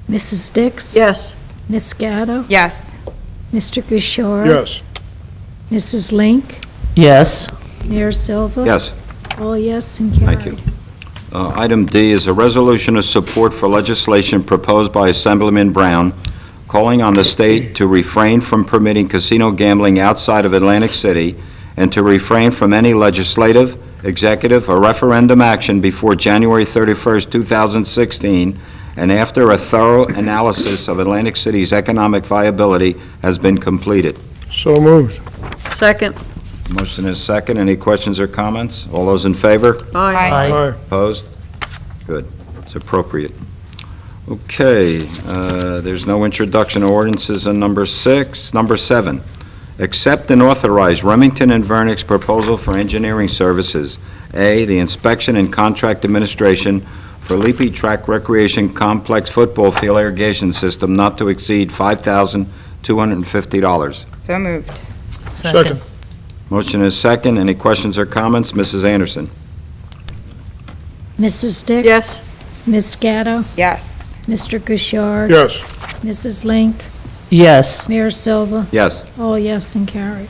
Mrs. Dix? Yes. Ms. Gatto? Yes. Mr. Gouchard? Yes. Mrs. Link? Yes. Mayor Silva? Yes. All yes and carried. Thank you. Item D is a resolution of support for legislation proposed by Assemblyman Brown calling on the state to refrain from permitting casino gambling outside of Atlantic City and to refrain from any legislative, executive, or referendum action before January 31st, 2016, and after a thorough analysis of Atlantic City's economic viability has been completed. So moved. Second. Motion is second. Any questions or comments? All those in favor? Aye. Aye. Opposed? Good. It's appropriate. Okay, there's no introduction of ordinances on number 6. Number 7, accept and authorize Remington and Vernick's proposal for engineering services. A, the inspection and contract administration for Leapy Track Recreation Complex Football Field Irrigation System not to exceed $5,250. So moved. Second. Motion is second. Any questions or comments? Mrs. Anderson. Mrs. Dix? Yes. Ms. Gatto? Yes. Mr. Gouchard? Yes. Mrs. Link? Yes. Mayor Silva? Yes. All yes and carried.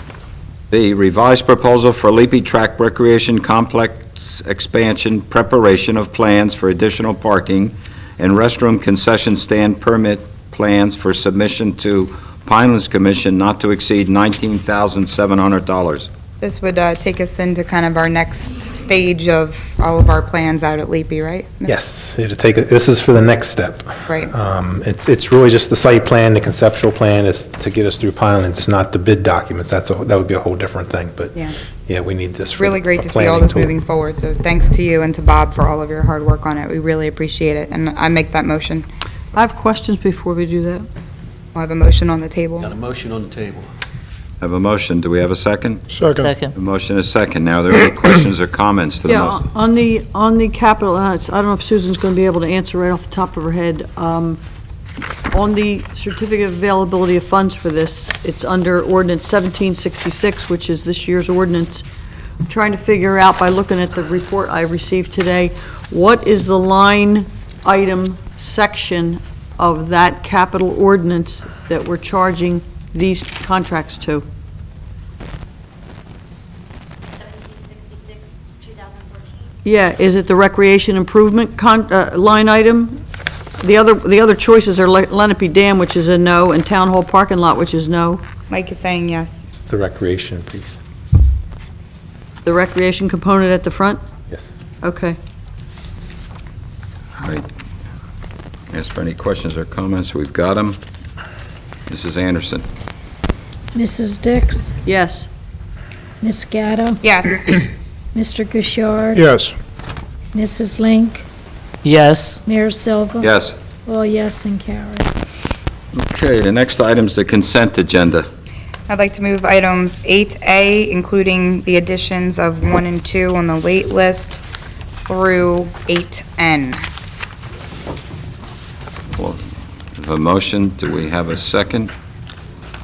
B, revised proposal for Leapy Track Recreation Complex expansion, preparation of plans for additional parking and restroom concession stand permit plans for submission to Pinelands Commission not to exceed $19,700. This would take us into kind of our next stage of all of our plans out at Leapy, right? Yes, this is for the next step. Right. It's really just the site plan, the conceptual plan is to get us through Pinelands. It's not the bid documents. That would be a whole different thing, but Yeah. yeah, we need this for Really great a to see all planning this tool. moving forward, so thanks to you and to Bob for all of your hard work on it. We really appreciate it, and I make that motion. I have questions before we do that. We'll have a motion on the table. Got a motion on the table. Have a motion. Do we have a second? Second. Second. The motion is second. Now, are there any questions or comments to the Yeah, motion? on the capital, I don't know if Susan's going to be able to answer right off the top of her head. On the certificate of availability of funds for this, it's under ordinance 1766, which is this year's ordinance. I'm trying to figure out, by looking at the report I received today, what is the line item section of that capital ordinance that we're charging these contracts to? 1766, 2014. Yeah, is it the recreation improvement line item? The other choices are Lenape Dam, which is a no, and Town Hall parking lot, which is no. Mike is saying yes. It's the recreation piece. The recreation component at the front? Yes. Okay. All right. Ask for any questions or comments. We've got them. Mrs. Anderson. Mrs. Dix? Yes. Ms. Gatto? Yes. Mr. Gouchard? Yes. Mrs. Link? Yes. Mayor Silva? Yes. All yes and carried. Okay, the next item's the consent agenda. I'd like to move items 8A, including the additions of 1 and 2 on the late list, through 8N. Well, we have a motion. Do we have a second?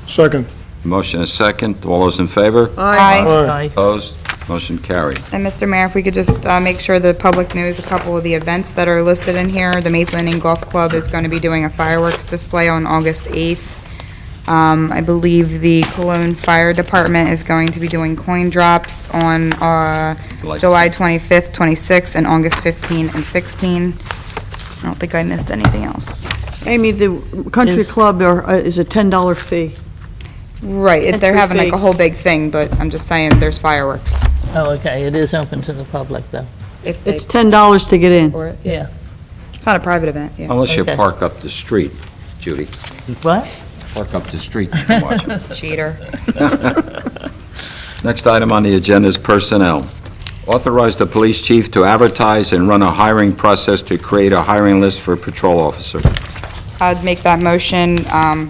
Second. Motion is second. All those in favor? Aye. Aye. Aye. Opposed? Motion carried. And Mr. Mayor, if we could just make sure the public knows a couple of the events that are listed in here. The Mays Landing Golf Club is going to be doing a fireworks display on August 8th. I believe the Cologne Fire Department is going to be doing coin drops on July 25th, 26th, and August 15 and 16. I don't think I missed anything else. Amy, the country club is a $10 fee. Right, they're Entry having like fee. a whole big thing, but I'm just saying, there's fireworks. Oh, okay, it is open to the public, though. If they It's $10 to get in. for it. Yeah. It's not a private event, yeah. Unless you Okay. park up the street, Judy. What? Park up the street, you can watch them. Cheater. Next item on the agenda is personnel. Authorize the police chief to advertise and run a hiring process to create a hiring list for patrol officer. I'd make that motion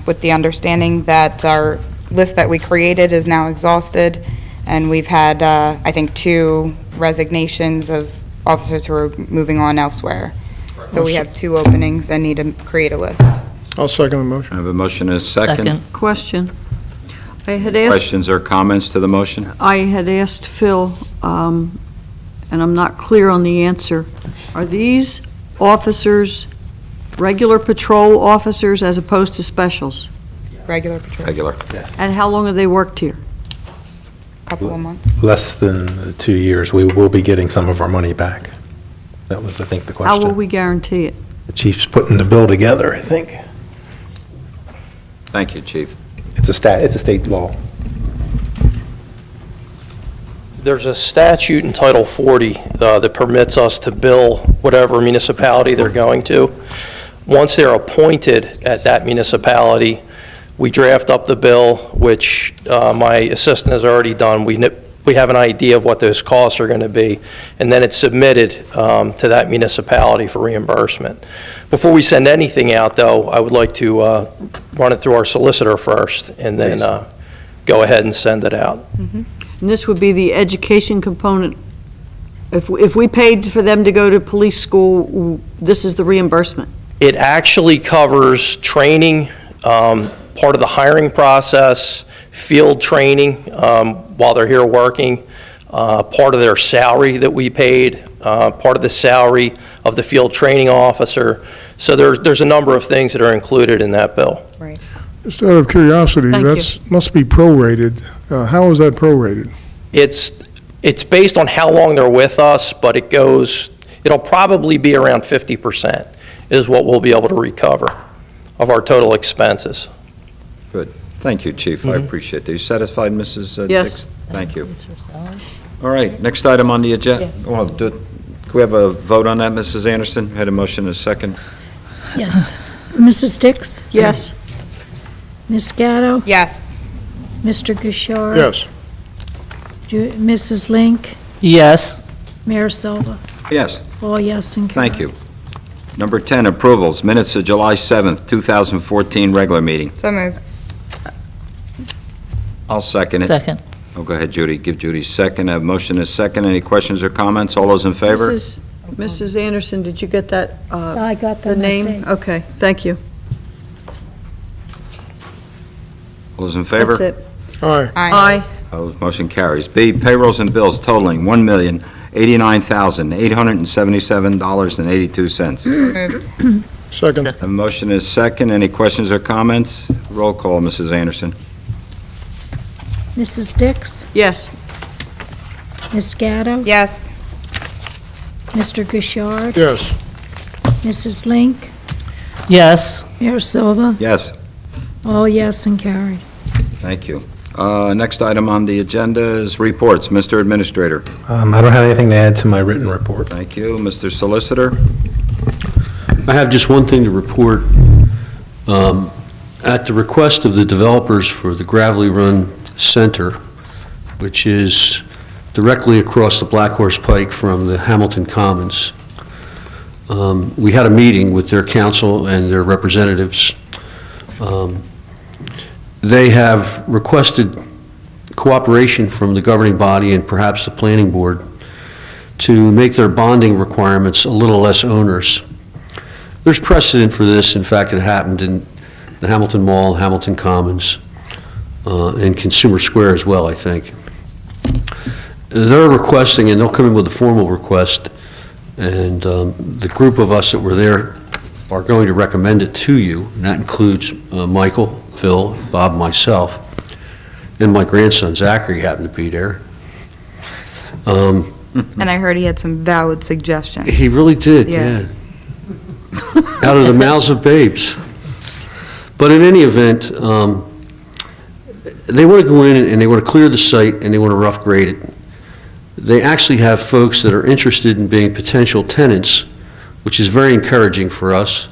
with the understanding that our list that we created is now exhausted, and we've had, I think, 2 resignations of officers who are moving on elsewhere. So we have 2 openings and need to create a list. I'll second the motion. I have a motion and a second. Second. Question. I had asked Questions or comments to the motion? Phil, and I'm not clear on the answer. Are these officers regular patrol officers as opposed to specials? Regular patrol, Regular. And how long have they worked here? couple of months. Less than 2 years. We will be getting some of our money back. That was, I think, the How question. will we guarantee it? The chief's putting the bill together, I think. Thank you, chief. It's a state law. There's a statute in Title 40 that permits us to bill whatever municipality they're going to. Once they're appointed at that municipality, we draft up the bill, which my assistant has already done. We have an idea of what those costs are going to be, and then it's submitted to that municipality for reimbursement. Before we send anything out, though, I would like to run it through our solicitor first, and then go ahead and send it out. And this would be the education component. If we paid for them to go to police school, this is the reimbursement. It actually covers training, part of the hiring process, field training while they're here working, part of their salary that we paid, part of the salary of the field training officer. So there's a number of things that are included in that bill. Right. Just out of curiosity, Thank you. must be prorated. How is that prorated? It's based on how long they're with us, but it'll probably be around 50% is what we'll be able to recover of our total expenses. Good. Thank you, chief. I appreciate that. You satisfied, Mrs. Yes. Dix? Thank you. All right, next item on the agenda. Yes. Well, can we have a vote on that, Mrs. Anderson? Had a motion and a second. Yes. Mrs. Dix? Yes. Ms. Gatto? Yes. Mr. Gouchard? Yes. Mrs. Link? Yes. Mayor Silva? Yes. All yes and carried. Thank you. Number 10, approvals, minutes of July 7th, 2014, regular meeting. So moved. I'll second it. Second. Oh, go ahead, Judy. Give Judy second. I have motion and a second. Any questions or comments? All those in favor? Mrs. Anderson, did you get that, I got the the name? name. Okay, thank you. All those in favor? That's it. Aye. Aye. Opposed, motion carries. B, payrolls and bills totaling $1,089,877.82. Moved. Second. A motion is second. Any questions or comments? Roll call, Mrs. Anderson. Mrs. Dix? Yes. Ms. Gatto? Yes. Mr. Gouchard? Yes. Mrs. Link? Yes. Mayor Silva? Yes. All yes and carried. Thank you. Next item on the agenda is reports. Mr. Administrator. I don't have anything to add to my written report. Thank you. Mr. Solicitor. I have just one thing to report. At the request of the developers for the Gravelly Run Center, which is directly across the Black Horse Pike from the Hamilton Commons, we had a meeting with their council and their representatives. They have requested cooperation from the governing body and perhaps the planning board to make their bonding requirements a little less onerous. There's precedent for this. In fact, it happened in the Hamilton Mall, Hamilton Commons, and Consumer Square as well, I think. they're requesting, and they'll come in with a formal request, and the group of us that were there are going to recommend it to you, and that includes Michael, Phil, Bob, myself, and my grandson Zachary happened to be there. And I heard he had some valid suggestions. He really did, Yeah. yeah. Out of the mouths of babes. But in any event, they want to go in and they want to clear the site and they want to rough grade it. They actually have folks that are interested in being potential tenants, which is very encouraging for us.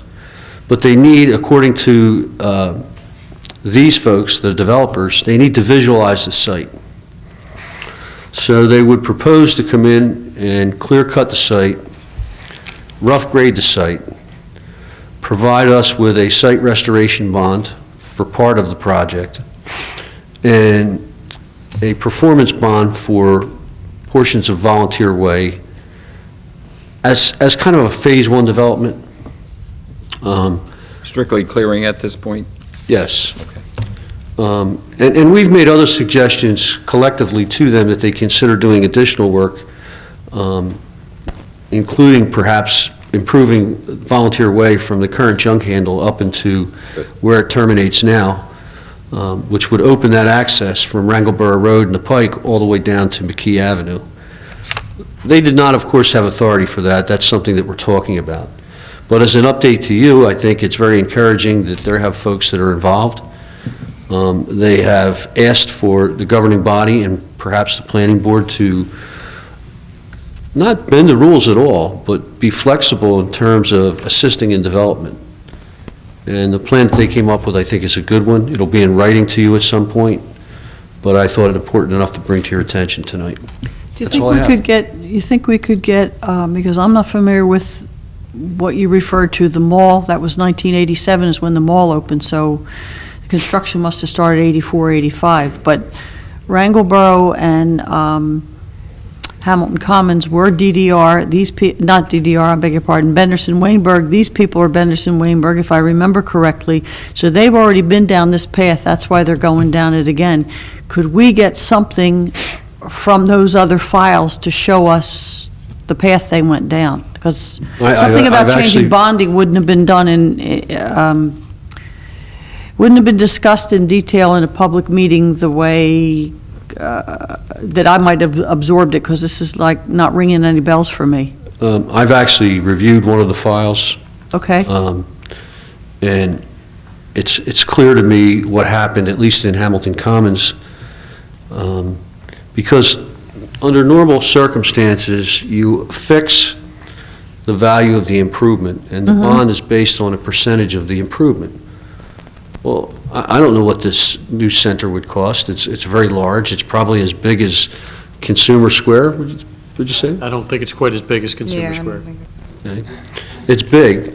But they need, according to these folks, the developers, they need to visualize the site. So they would propose to come in and clear cut the site, rough grade the site, provide us with a site restoration bond for part of the project, and a performance bond for portions of Volunteer Way as kind of a Phase 1 development. Strictly clearing at this point? Yes. And we've made other suggestions collectively to them that they consider doing additional work, including perhaps improving Volunteer Way from the current junk handle up into where it terminates now, which would open that access from Wrangleboro Road and the Pike all the way down to McKee Avenue. They did not, of course, have authority for that. That's something that we're talking about. But as an update to you, I think it's very encouraging that they have folks that are involved. They have asked for the governing body and perhaps the planning board to not bend the rules at all, but be flexible in terms of assisting in development. And the plan that they came up with, I think, is a good one. It'll be in writing to you at some point, but I thought it important enough to bring to your attention tonight. Do you That's think all I we have. could get, you think we could get, because I'm not familiar with what you referred to, the mall, that was 1987 is when the mall opened, so the construction must have started 84, 85, but Wrangleboro and Hamilton Commons were DDR, not DDR, I beg your pardon, Benderson-Wainberg, these people are Benderson-Wainberg, if I remember correctly, so they've already been down this path, that's why they're going down it again. Could we get something from those other files to show us the path they went down? Because something about I've changing actually- bonding wouldn't have been done wouldn't have been discussed in detail in a public meeting the way that I might have absorbed it, because this is like not ringing any bells for me. I've actually reviewed one of the files, Okay? and it's clear to me what happened, at least in Hamilton Commons, because under normal circumstances, you fix the value of the improvement, and the bond is based on a percentage of the improvement. Well, I don't know what this new center would cost. It's very large. It's probably as big as Consumer Square, would you say? I don't think it's quite as big as Consumer Yeah, I Square. don't think Okay. It's big,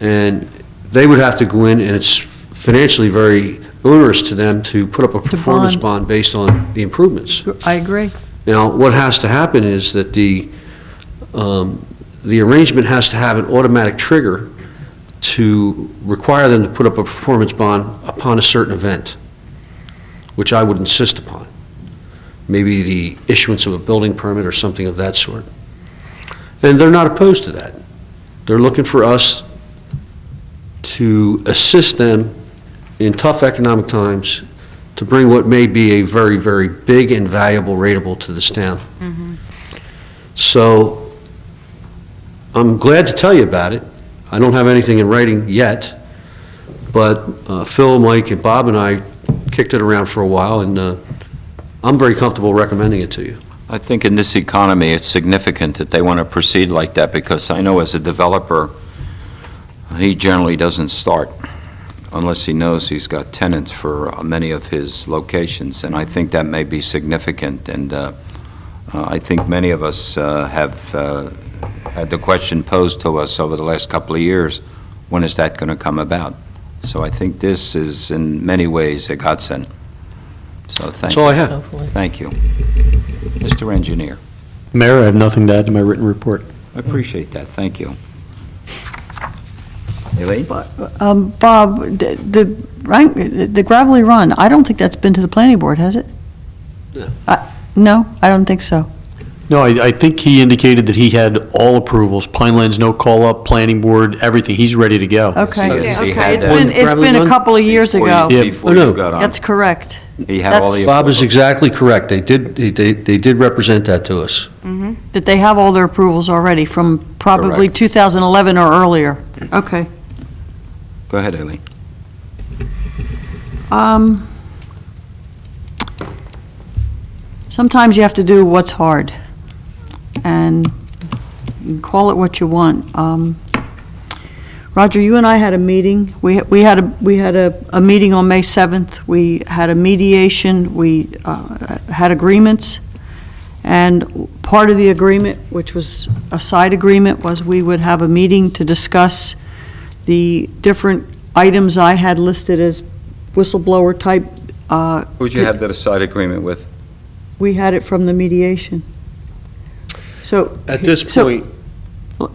and they would have to go in, and it's financially very onerous to them to put up a performance bond based on the improvements. I agree. Now, what has to happen is that the arrangement has to have an automatic trigger to require them to put up a performance bond upon a certain event, which I would insist upon. Maybe the issuance of a building permit or something of that sort. And they're not opposed to that. They're looking for us to assist them in tough economic times to bring what may be a very, very big and valuable rateable to this town. So I'm glad to tell you about it. I don't have anything in writing yet, but Phil, Mike, and Bob and I kicked it around for a while, and I'm very comfortable recommending it to you. I think in this economy, it's significant that they want to proceed like that, because I know as a developer, he generally doesn't start unless he knows he's got tenants for many of his locations, and I think that may be significant, and I think many of us have had the question posed to us over the last couple of years, when is that going to come about? So I think this is in many ways a godsend. So thank you. That's all I have. Thank you. Mr. Engineer. Mayor, I have nothing to add to my written report. I appreciate that, thank you. Elaine? Bob, the Gravelly Run, I don't think that's been to the planning board, has it? No. No, I don't think so. No, I think he indicated that he had all approvals, Pinelands, no call-up, planning board, everything. He's ready to go. Okay, Yes, he okay. had It's that. been a couple of years ago. Before no. you got on. That's correct. He had all the... Bob is exactly correct. They did represent that to us. That they have all their approvals already from probably Correct. 2011 or earlier. Okay. Go ahead, Eileen. Sometimes you have to do what's hard, and you can call it what you want. Roger, you and I had a meeting. We had a meeting on May 7th. We had a mediation. We had agreements, and part of the agreement, which was a side agreement, was we would have a meeting to discuss the different items I had listed as whistleblower type. Who'd you have that side agreement with? We had it from the mediation. So. At this so- point,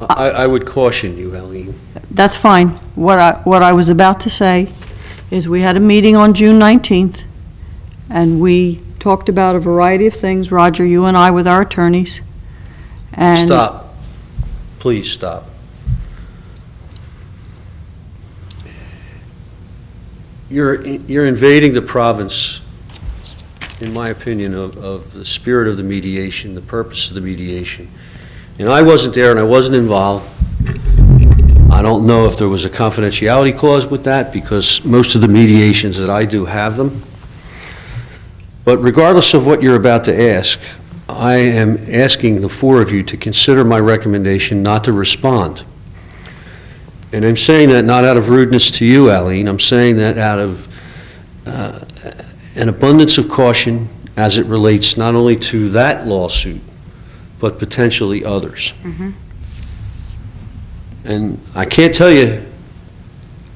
I would caution you, Eileen. That's fine. What I was about to say is we had a meeting on June 19th, and we talked about a variety of things, Roger, you and I, with our attorneys. And Stop. Please stop. You're invading the province, in my opinion, of the spirit of the mediation, the purpose of the mediation. And I wasn't there and I wasn't involved. I don't know if there was a confidentiality clause with that, because most of the mediations that I do have them. But regardless of what you're about to ask, I am asking the four of you to consider my recommendation not to respond. And I'm saying that not out of rudeness to you, Eileen. I'm saying that out of an abundance of caution as it relates not only to that lawsuit, but potentially others. And I can't tell you,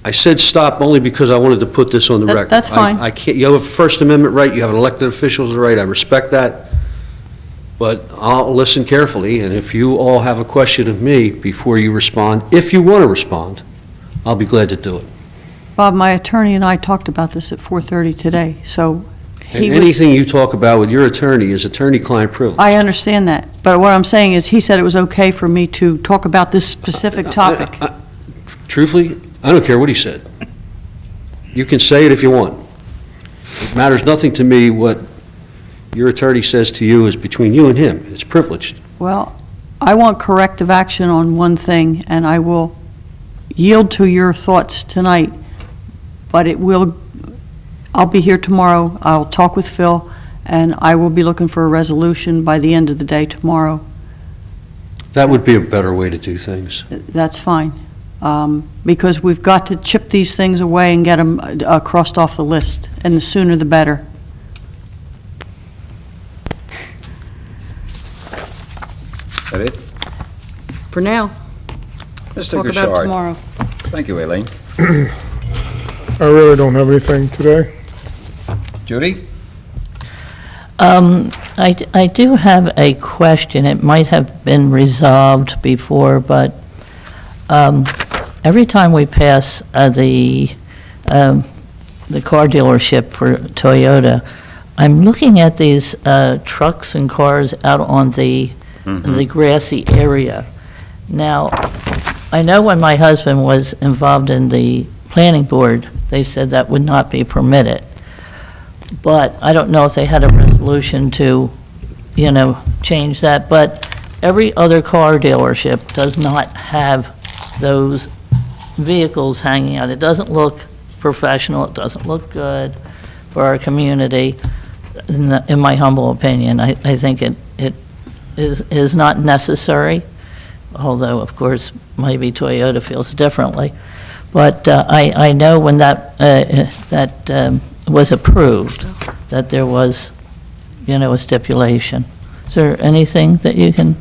I said stop only because I wanted to put this on the record. That's fine. I can't, you have a First Amendment right, you have an elected official's right, I respect that, but I'll listen carefully, and if you all have a question of me before you respond, if you want to respond, I'll be glad to do it. Bob, my attorney and I talked about this at 4:30 today, so And he was... anything you talk about with your attorney is attorney-client privilege. I understand that, but what I'm saying is, he said it was okay for me to talk about this specific topic. Truthfully, I don't care what he said. You can say it if you want. It matters nothing to me what your attorney says to you is between you and him. It's privileged. Well, I want corrective action on one thing, and I will yield to your thoughts tonight, but I'll be here tomorrow, I'll talk with Phil, and I will be looking for a resolution by the end of the day tomorrow. That would be a better way to do things. That's fine, because we've got to chip these things away and get them crossed off the list, and the sooner the better. That it? For now, Mr. talk about it Gouchard. tomorrow. Thank you, Eileen. I really don't have anything today. Judy? I do have a question. It might have been resolved before, but every time we pass the car dealership for Toyota, I'm looking at these trucks and cars out on the grassy area. Now, I know when my husband was involved in the planning board, they said that would not be permitted. But I don't know if they had a resolution to, change that. But every other car dealership does not have those vehicles hanging out. It doesn't look professional. It doesn't look good for our community, in my humble opinion. I think it is not necessary, although, of course, maybe Toyota feels differently. But I know when that was approved, that there was, a stipulation. Is there anything that you can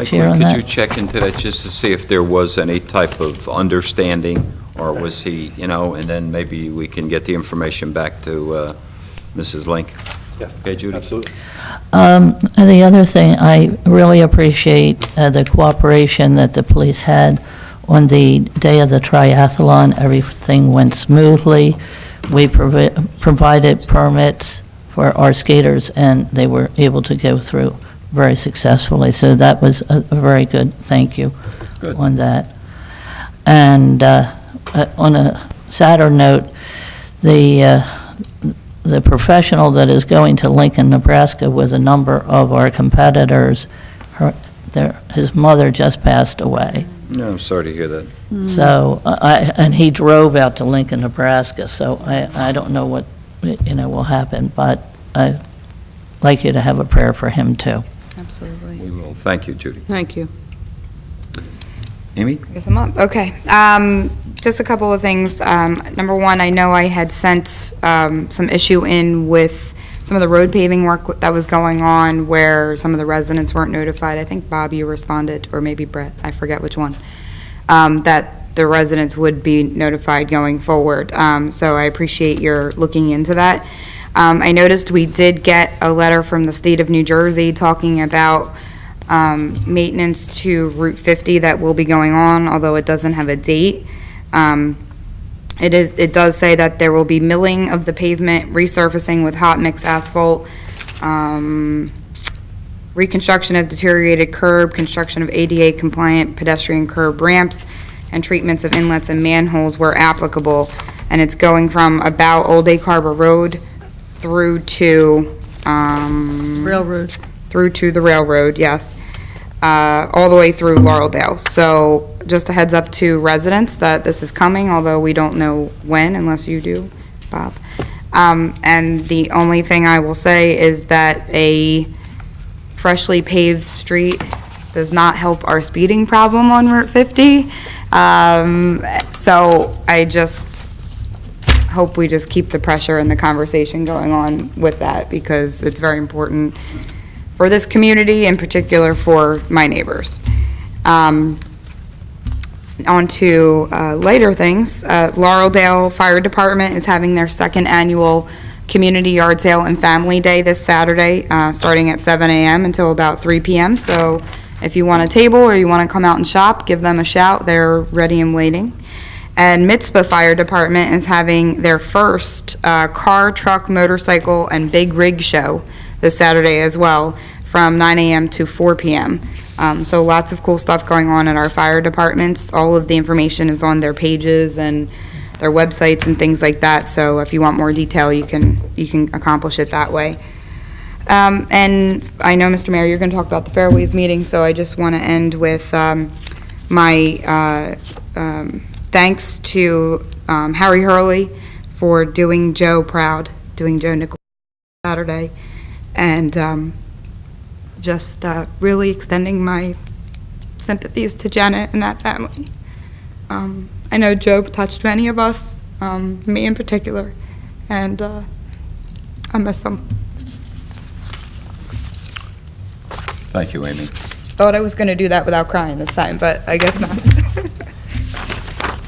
share on Michael, that? could you check into that just to see if there was any type of understanding, or was he, and then maybe we can get the information back to Mrs. Link? Yes. Okay, Judy? Absolutely. And the other thing, I really appreciate the cooperation that the police had on the day of the triathlon. Everything went smoothly. We provided permits for our skaters, and they were able to go through very successfully. So that was a very good thank you Good. on that. And on a sadder note, the professional that is going to Lincoln, Nebraska with a number of our competitors, his mother just passed away. No, I'm sorry to hear that. So, and he drove out to Lincoln, Nebraska, so I don't know what, will happen, but I'd like you to have a prayer for him, too. Absolutely. We will. Thank you, Judy. Thank you. Amy? I guess I'm up. Okay. Just a couple of things. Number one, I know I had sent some issue in with some of the road paving work that was going on where some of the residents weren't notified. I think, Bob, you responded, or maybe Brett, I forget which one, that the residents would be notified going forward. So I appreciate your looking into that. I noticed we did get a letter from the state of New Jersey talking about maintenance to Route 50 that will be going on, although it doesn't have a date. It does say that there will be milling of the pavement, resurfacing with hot mix asphalt, reconstruction of deteriorated curb, construction of ADA compliant pedestrian curb ramps, and treatments of inlets and manholes where applicable. And it's going from about Old Egg Harbor Road through to, Railroad. through to the railroad, yes, all the way through Laureldale. So just a heads up to residents that this is coming, although we don't know when, unless you do, Bob. And the only thing I will say is that a freshly paved street does not help our speeding problem on Route 50. So I just hope we just keep the pressure and the conversation going on with that, because it's very important for this community, in particular for my neighbors. On to later things. Laureldale Fire Department is having their second annual Community Yard Sale and Family Day this Saturday, starting at 7 a.m. until about 3 p.m. So if you want a table or you want to come out and shop, give them a shout. They're ready and waiting. And Mitzvah Fire Department is having their first car, truck, motorcycle, and big rig show this Saturday as well, from 9 a.m. to 4 p.m. So lots of cool stuff going on at our fire departments. All of the information is on their pages and their websites and things like that. So if you want more detail, you can accomplish it that way. And I know, Mr. Mayor, you're going to talk about the Fairways meeting, so I just want to end with my thanks to Harry Hurley for doing Joe proud, doing Joe Nichols Saturday, and just really extending my sympathies to Janet and that family. I know Joe touched many of us, me in particular, and I miss him. Thank you, Amy. Thought I was going to do that without crying this time, but I guess not.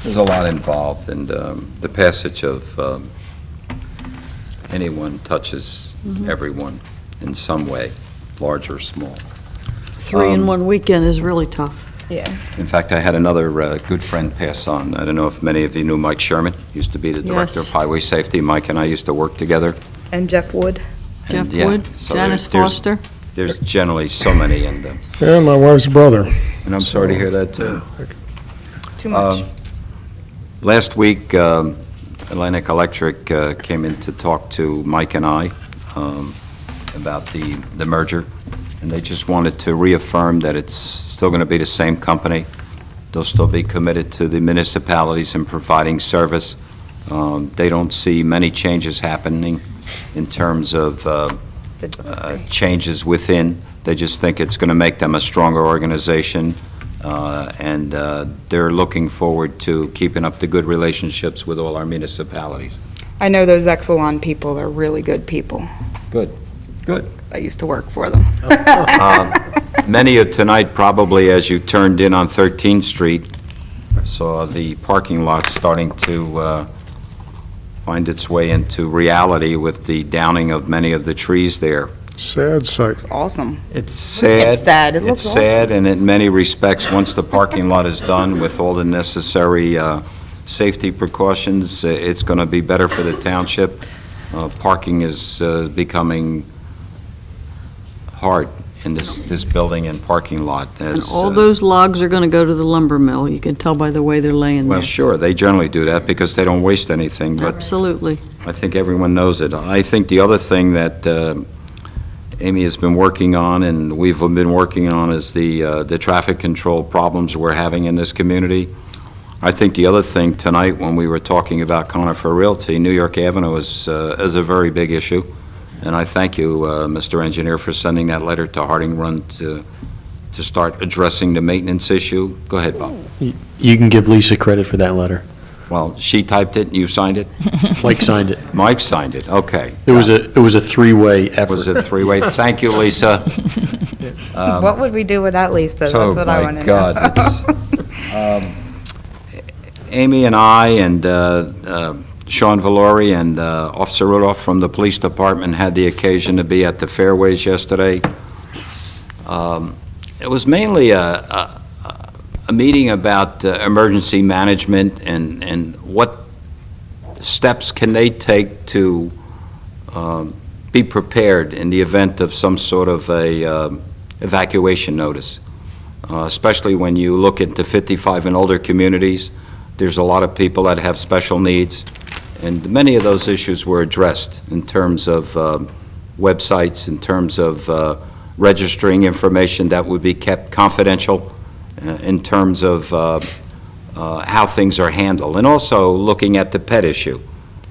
There's a lot involved, and the passage of anyone touches everyone in some way, large or small. 3 in 1 weekend is really tough. Yeah. In fact, I had another good friend pass on. I don't know if many of you knew Mike Sherman, used to be the Director of Yes. Highway Safety. Mike and I used to work together. And Jeff Wood. Jeff And, yeah, Wood, so Janice there's- Foster. There's generally so many, and And my wife's brother. I'm sorry to hear that, too. Too much. Last week, Atlantic Electric came in to talk to Mike and I about the merger, and they just wanted to reaffirm that it's still going to be the same company. They'll still be committed to the municipalities and providing service. They don't see many changes happening in terms of changes within. They just think it's going to make them a stronger organization, and they're looking forward to keeping up the good relationships with all our municipalities. I know those Exelon people are really good people. Good. Good. I used to work for them. Many of tonight, probably as you turned in on 13th Street, saw the parking lot starting to find its way into reality with the downing of many of the trees there. Sad sight. Awesome. It's sad. It's sad. It looks It's sad, and in many respects, once the parking lot is done with all the necessary safety precautions, it's going to be better for the township. Parking is becoming hard in this building and parking lot. And all those logs are going to go to the lumber mill. You can tell by the way they're laying Well, there. sure, they generally do that because they don't waste anything, but Absolutely. I think everyone knows it. I think the other thing that Amy has been working on, and we've been working on, is the traffic control problems we're having in this community. I think the other thing tonight, when we were talking about Conifer Realty, New York Avenue is a very big issue, and I thank you, Mr. Engineer, for sending that letter to Harding Run to start addressing the maintenance issue. Go ahead, Bob. You can give Lisa credit for that letter. Well, she typed it, and you signed it? Mike signed it. Mike signed it, okay. It was a three-way effort. Was it a three-way? Thank you, Lisa. What would we do without Lisa? That's what I want to know. Oh, my God, it's, Amy and I and Sean Valori and Officer Rudolph from the police department had the occasion to be at the Fairways yesterday. It was mainly a meeting about emergency management and what steps can they take to be prepared in the event of some sort of a evacuation notice, especially when you look at the 55 and older communities. There's a lot of people that have special needs, and many of those issues were addressed in terms of websites, in terms of registering information that would be kept confidential, in terms of how things are handled, and also looking at the pet issue,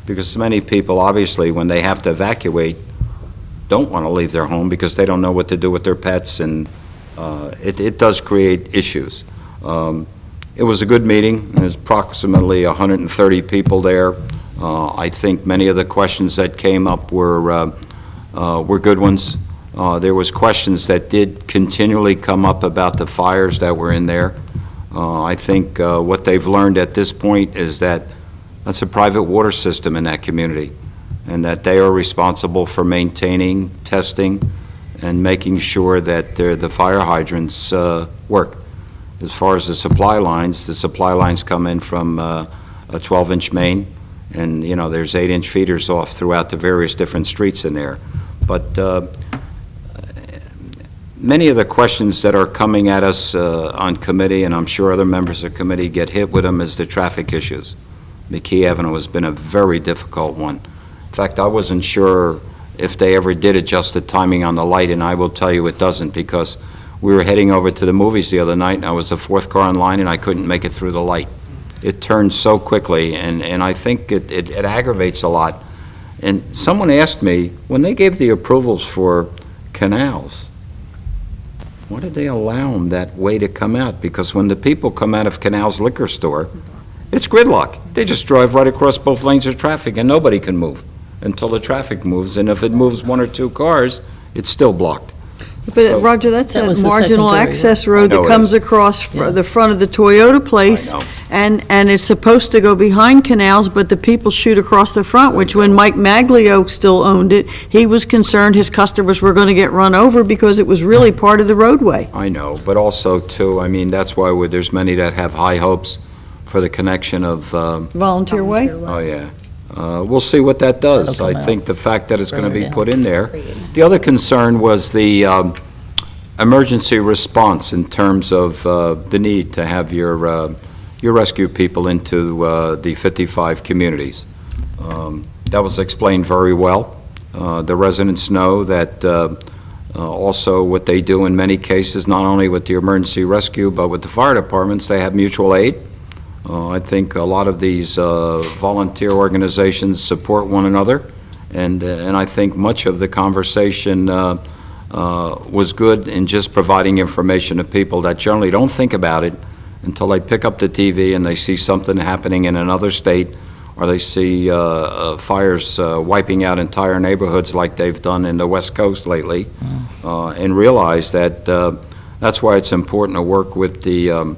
because many people, obviously, when they have to evacuate, don't want to leave their home because they don't know what to do with their pets, and it does create issues. It was a good meeting. There's approximately 130 people there. I think many of the questions that came up were good ones. There was questions that did continually come up about the fires that were in there. I think what they've learned at this point is that that's a private water system in that community, and that they are responsible for maintaining, testing, and making sure that the fire hydrants work. As far as the supply lines come in from a 12-inch main, and, you know, there's 8-inch feeders off throughout the various different streets in there. But many of the questions that are coming at us on committee, and I'm sure other members of the committee get hit with them, is the traffic issues. McKee Avenue has been a very difficult one. In fact, I wasn't sure if they ever did adjust the timing on the light, and I will tell you it doesn't, because we were heading over to the movies the other night, and I was the fourth car in line, and I couldn't make it through the light. It turns so quickly, and I think it aggravates a lot. And someone asked me, when they gave the approvals for canals, why did they allow them that way to come out? Because when the people come out of Canals Liquor Store, it's gridlock. They just drive right across both lanes of traffic, and nobody can move until the traffic moves. And if it moves one or two cars, it's still blocked. But, Roger, that's That that was the marginal secondary, access I road know that it comes is. across Yeah. the front of the Toyota place, I know. and is supposed to go behind canals, but the people shoot across the front, which when Mike Maglio still owned it, he was concerned his customers were going to get run over because it was really part of the roadway. I know, but also, too, I mean, that's why there's many that have high hopes for the connection of, Volunteer way? oh, yeah. We'll see what that does. That'll come I think the fact that it's going to be Further put in there. The other concern was the emergency response in terms of the need to have your rescue people into the 55 communities. That was explained very well. The residents know that also what they do in many cases, not only with the emergency rescue, but with the fire departments, they have mutual aid. I think a lot of these volunteer organizations support one another, and I think much of the conversation was good in just providing information to people that generally don't think about it until they pick up the TV and they see something happening in another state, or they see fires wiping out entire neighborhoods like they've done in the West Coast lately, and realize that that's why it's important to work with the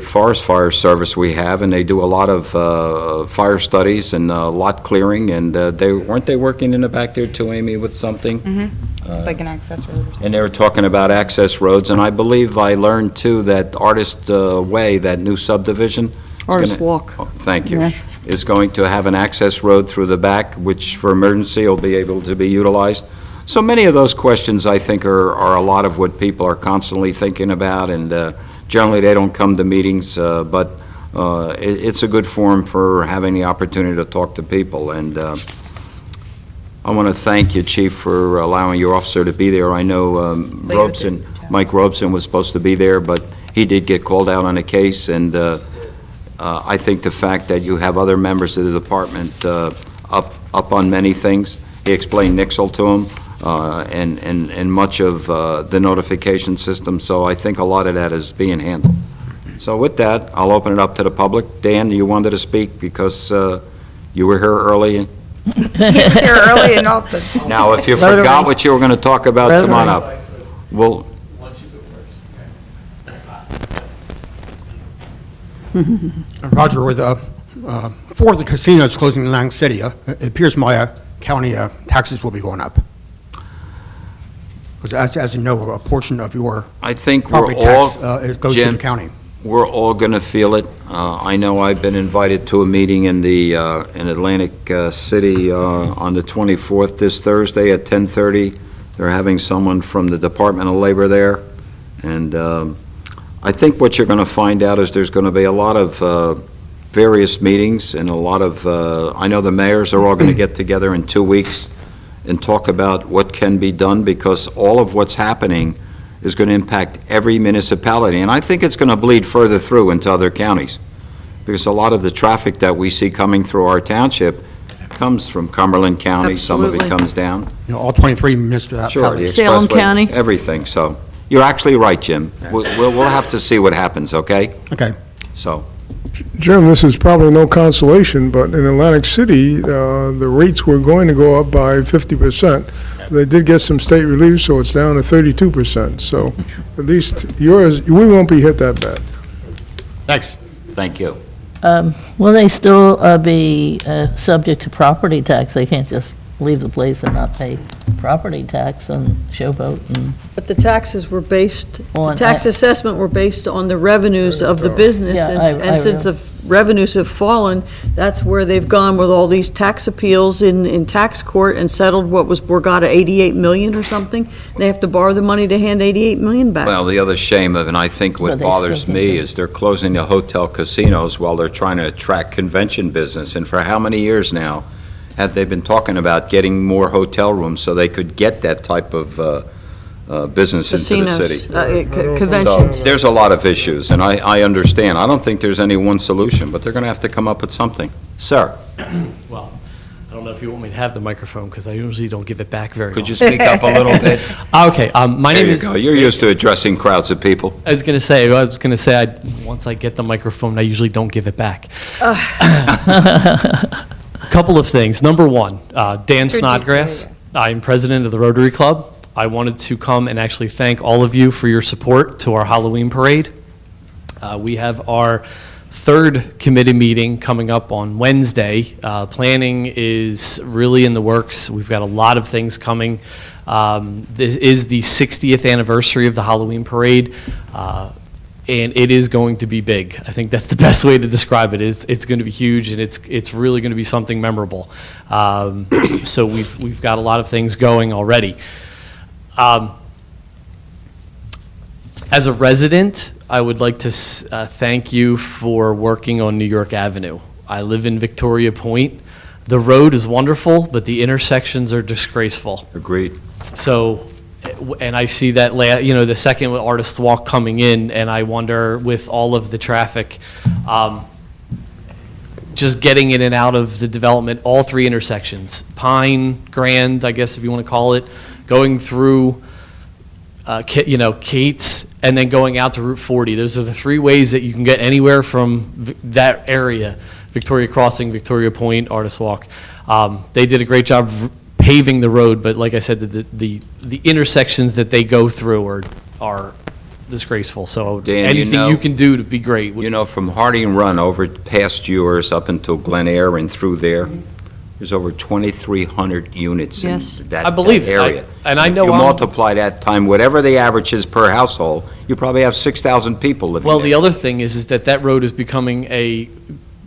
Forest Fire Service we have, and they do a lot of fire studies and lot clearing, and weren't they working in the back there too, Amy, with something? Like an access road or something. And they were talking about access roads, and I believe I learned too that Artist Way, that new subdivision, Artist Walk. Thank you. Yeah. Is going to have an access road through the back, which for emergency will be able to be utilized. So many of those questions, I think, are a lot of what people are constantly thinking about, and generally, they don't come to meetings, but it's a good forum for having the opportunity to talk to people. And I want to thank you, Chief, for allowing your officer to be there. I know Mike Robeson was supposed to be there, but he did get called out on a case, and I think the fact that you have other members of the department up on many things, he explained Nixle to him, and much of the notification system, so I think a lot of that is being handled. So with that, I'll open it up to the public. Dan, you wanted to speak because you were here early? Here early and often. Now, if you Rotary. forgot what you were going to talk about, come on up. Well, Roger, with four of the casinos closing in Atlantic City, it appears my county taxes will be going up. Because as you know, a portion of your I think we're property all, tax goes to Jim, the county. we're all going to feel it. I know I've been invited to a meeting in Atlantic City on the 24th, this Thursday at 10:30. They're having someone from the Department of Labor there. And I think what you're going to find out is there's going to be a lot of various meetings and a lot of, I know the mayors are all going to get together in 2 weeks and talk about what can be done, because all of what's happening is going to impact every municipality. And I think it's going to bleed further through into other counties, because a lot of the traffic that we see coming through our township comes from Cumberland County. Some of it Absolutely. comes down. You know, all 23 municipalities. Sure, the Salem expressway, County. everything, so, you're actually right, Jim. We'll have to see what happens, okay? Okay. So, Jim, this is probably no consolation, but in Atlantic City, the rates were going to go up by 50%. They did get some state relief, so it's down to 32%. So at least yours, we won't be hit that bad. Thanks. thank you. Will they still be subject to property tax? They can't just leave the place and not pay property tax on Showboat and But the taxes were based, the On- tax assessment were based on the revenues of the business. Yeah, and- I And since the revenues have fallen, that's where they've gone with all these tax appeals in tax court and settled what was Borgata, 88 million or something. They have to borrow the money to hand 88 million back. Well, the other shame of, and I think Well, what they still bothers can me do it. is they're closing the hotel casinos while they're trying to attract convention business. And for how many years now have they been talking about getting more hotel rooms so they could get that type of business into the city? Casinos, conventions. So there's a lot of issues, and I understand. I don't think there's any one solution, but they're going to have to come up with something. Sir, Well, I don't know if you want me to have the microphone, because I usually don't give it back very could you often. speak up a little bit? Okay, my There name you is... go. You're used to addressing crowds of people. I was going to say, once I get the microphone, I usually don't give it back. Couple of things. Number one, Dan Snodgrass. I'm president of the Rotary Club. I wanted to come and actually thank all of you for your support to our Halloween parade. We have our third committee meeting coming up on Wednesday. Planning is really in the works. We've got a lot of things coming. This is the 60th anniversary of the Halloween parade. And it is going to be big. I think that's the best way to describe it. It's going to be huge, and it's really going to be something memorable. So we've got a lot of things going already. As a resident, I would like to thank you for working on New York Avenue. I live in Victoria Point. The road is wonderful, but the intersections are disgraceful. Agreed. So, and I see that, the second Artist Walk coming in, and I wonder, with all of the traffic, just getting in and out of the development, all three intersections, Pine, Grand, I guess if you want to call it, going through, Kate's, and then going out to Route 40. Those are the three ways that you can get anywhere from that area, Victoria Crossing, Victoria Point, Artist Walk. They did a great job paving the road, but like I said, the intersections that they go through are disgraceful. So Dan, anything you can do to be great. You know, from Harding Run over past yours up until Glen Eyre and through there, There's over 2,300 units in Yes. that I believe that it. area. And I know If you I'm- multiply that time, whatever the average is per household, you probably have 6,000 people living there. Well, the other thing is that road is becoming a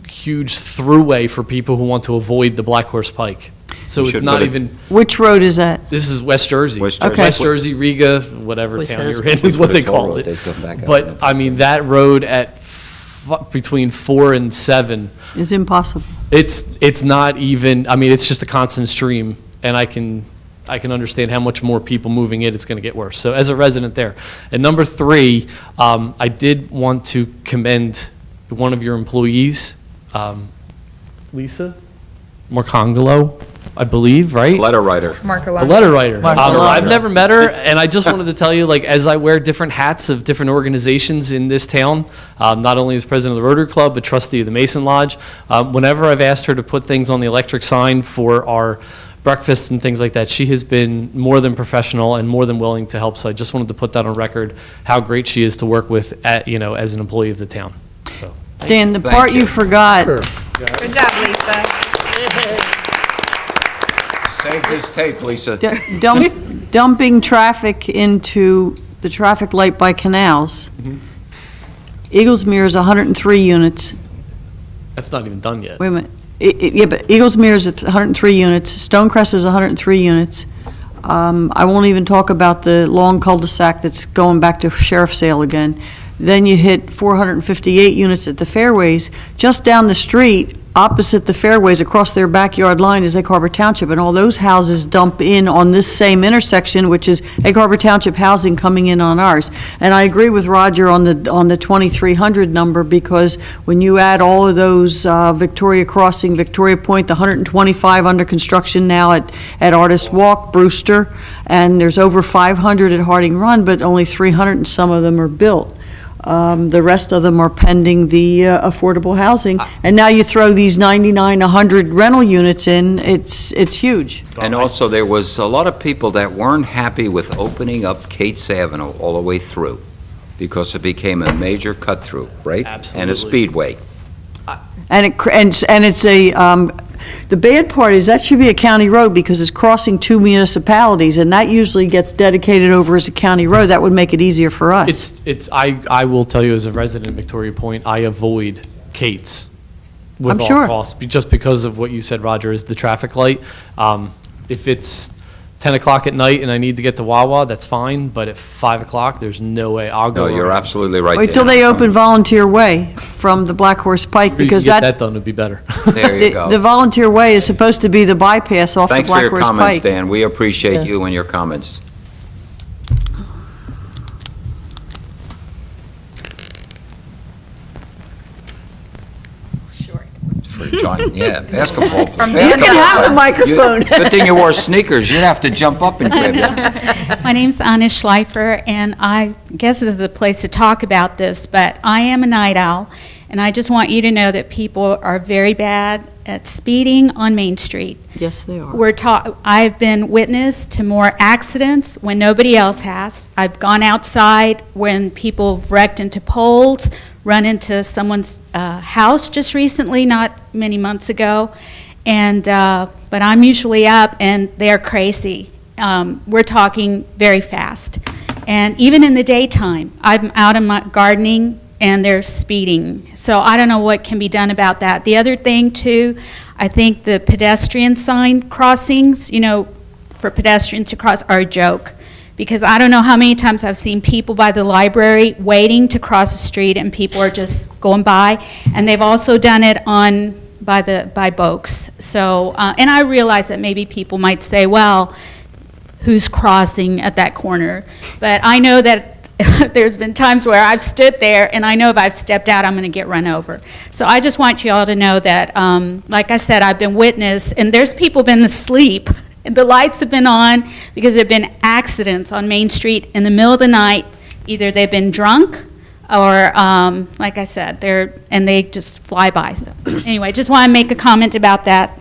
huge throughway for people who want to avoid the Black Horse Pike. So You it's should not put it- even, Which road is that? this is West Jersey. West Jersey. Okay. West Jersey, Riga, whatever Which town has- you're in is what Put a they toll call road, it. they'd come back out. But, I mean, that road at between 4 and 7, Is impossible. it's not even, I mean, it's just a constant stream, and I can understand how much more people moving it's going to get worse. So as a resident there. And number 3, I did want to commend one of your employees, Lisa Marcongolo, I believe, right? Letter writer. A letter writer. I've never met her, and I just wanted to tell you, like, as I wear different hats of different organizations in this town, not only as president of the Rotary Club, but trustee of the Mason Lodge, whenever I've asked her to put things on the electric sign for our breakfasts and things like that, she has been more than professional and more than willing to help. So I just wanted to put that on record, how great she is to work with, as an employee of the town. So. Dan, the Thank part you. you forgot, Good job, Lisa. Save this tape, Lisa. dumping traffic into the traffic light by canals. Eaglesmere is 103 units. That's not even done yet. Wait a minute. Yeah, but Eaglesmere is at 103 units. Stonecrest is 103 units. I won't even talk about the long cul-de-sac that's going back to sheriff's sale again. Then you hit 458 units at the Fairways. Just down the street, opposite the Fairways, across their backyard line is Egg Harbor Township, and all those houses dump in on this same intersection, which is Egg Harbor Township housing coming in on ours. And I agree with Roger on the 2,300 number, because when you add all of those, Victoria Crossing, Victoria Point, the 125 under construction now at Artist Walk, Brewster, and there's over 500 at Harding Run, but only 300 and some of them are built. The rest of them are pending the affordable housing. And now you throw these 99, 100 rental units in, it's huge. And also, there was a lot of people that weren't happy with opening up Cates Avenue all the way through, because it became a major cut-through, right? And Absolutely. a speedway. And it's the bad part is that should be a county road, because it's crossing 2 municipalities, and that usually gets dedicated over as a county road. That would make it easier for us. I will tell you, as a resident of Victoria Point, I avoid Kate's with I'm all sure. costs, just because of what you said, Roger, is the traffic light. If it's 10 o'clock at night and I need to get to Wawa, that's fine, but at 5 o'clock, there's no way I'll go. No, you're around. absolutely right. Wait till Dan. they open Volunteer Way from the Black Horse Pike, If you because get that, that done, it'd be better. There you go. the Volunteer Way is supposed to be the bypass off the Thanks for Black your Horse comments, Pike. Dan. We appreciate Yeah. you and your comments. For a giant, yeah, basketball. You can have the microphone. Good thing you wore sneakers. You'd have to jump up and grab it. My name's Anna Schleifer, and I guess this is the place to talk about this, but I am a night owl, and I just want you to know that people are very bad at speeding on Main Street. Yes, they are. I've been witness to more accidents when nobody else has. I've gone outside when people have wrecked into poles, run into someone's house just recently, not many months ago, and but I'm usually up, and they're crazy. We're talking very fast, and even in the daytime, I'm out in my gardening, and they're speeding. So I don't know what can be done about that. The other thing too, I think the pedestrian sign crossings, for pedestrians to cross are a joke. Because I don't know how many times I've seen people by the library waiting to cross the street, and people are just going by. And they've also done it by Boaks. So, and I realize that maybe people might say, well, who's crossing at that corner? But I know that there's been times where I've stood there, and I know if I've stepped out, I'm going to get run over. So I just want you all to know that, like I said, I've been witness, and there's people been asleep. The lights have been on because there have been accidents on Main Street in the middle of the night. Either they've been drunk or, like I said, they just fly by. So anyway, just want to make a comment about that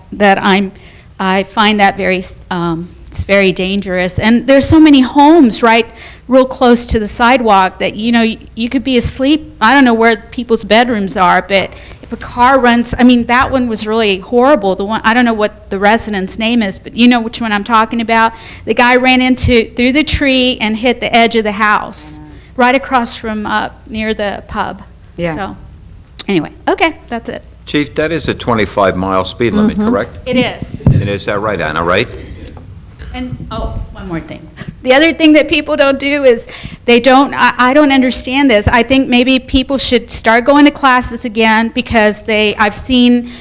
I find that it's very dangerous. And there's so many homes right real close to the sidewalk that, you know, you could be asleep. I don't know where people's bedrooms are, but if a car runs, I mean, that one was really horrible. The one, I don't know what the resident's name is, but you know which one I'm talking about. The guy ran through the tree and hit the edge of the house, right across from near the pub. Yeah. So, anyway, okay, that's it. Chief, that is a 25-mile speed limit, correct? It is. And is that right, Anna, right? And, oh, one more thing. The other thing that people don't do is I don't understand this. I think maybe people should start going to classes again because I've seen,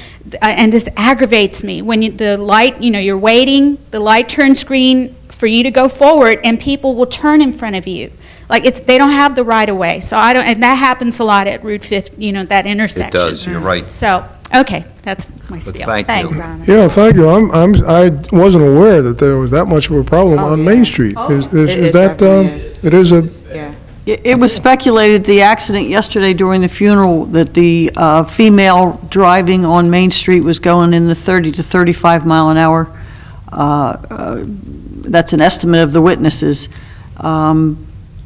and this aggravates me, when the light, you know, you're waiting, the light turns green for you to go forward and people will turn in front of you. Like they don't have the right of way. So and that happens a lot at Route 50, you know, that intersection. It does, you're right. So, okay, that's my But spiel. thank Thanks, you. Anna. Yeah, thank you. I wasn't aware that there was that much of a problem Oh, on yeah. Main Street. Is It that, definitely is. it is a, Yeah. It was speculated, the accident yesterday during the funeral, that the female driving on Main Street was going in the 30 to 35 mile an hour. That's an estimate of the witnesses.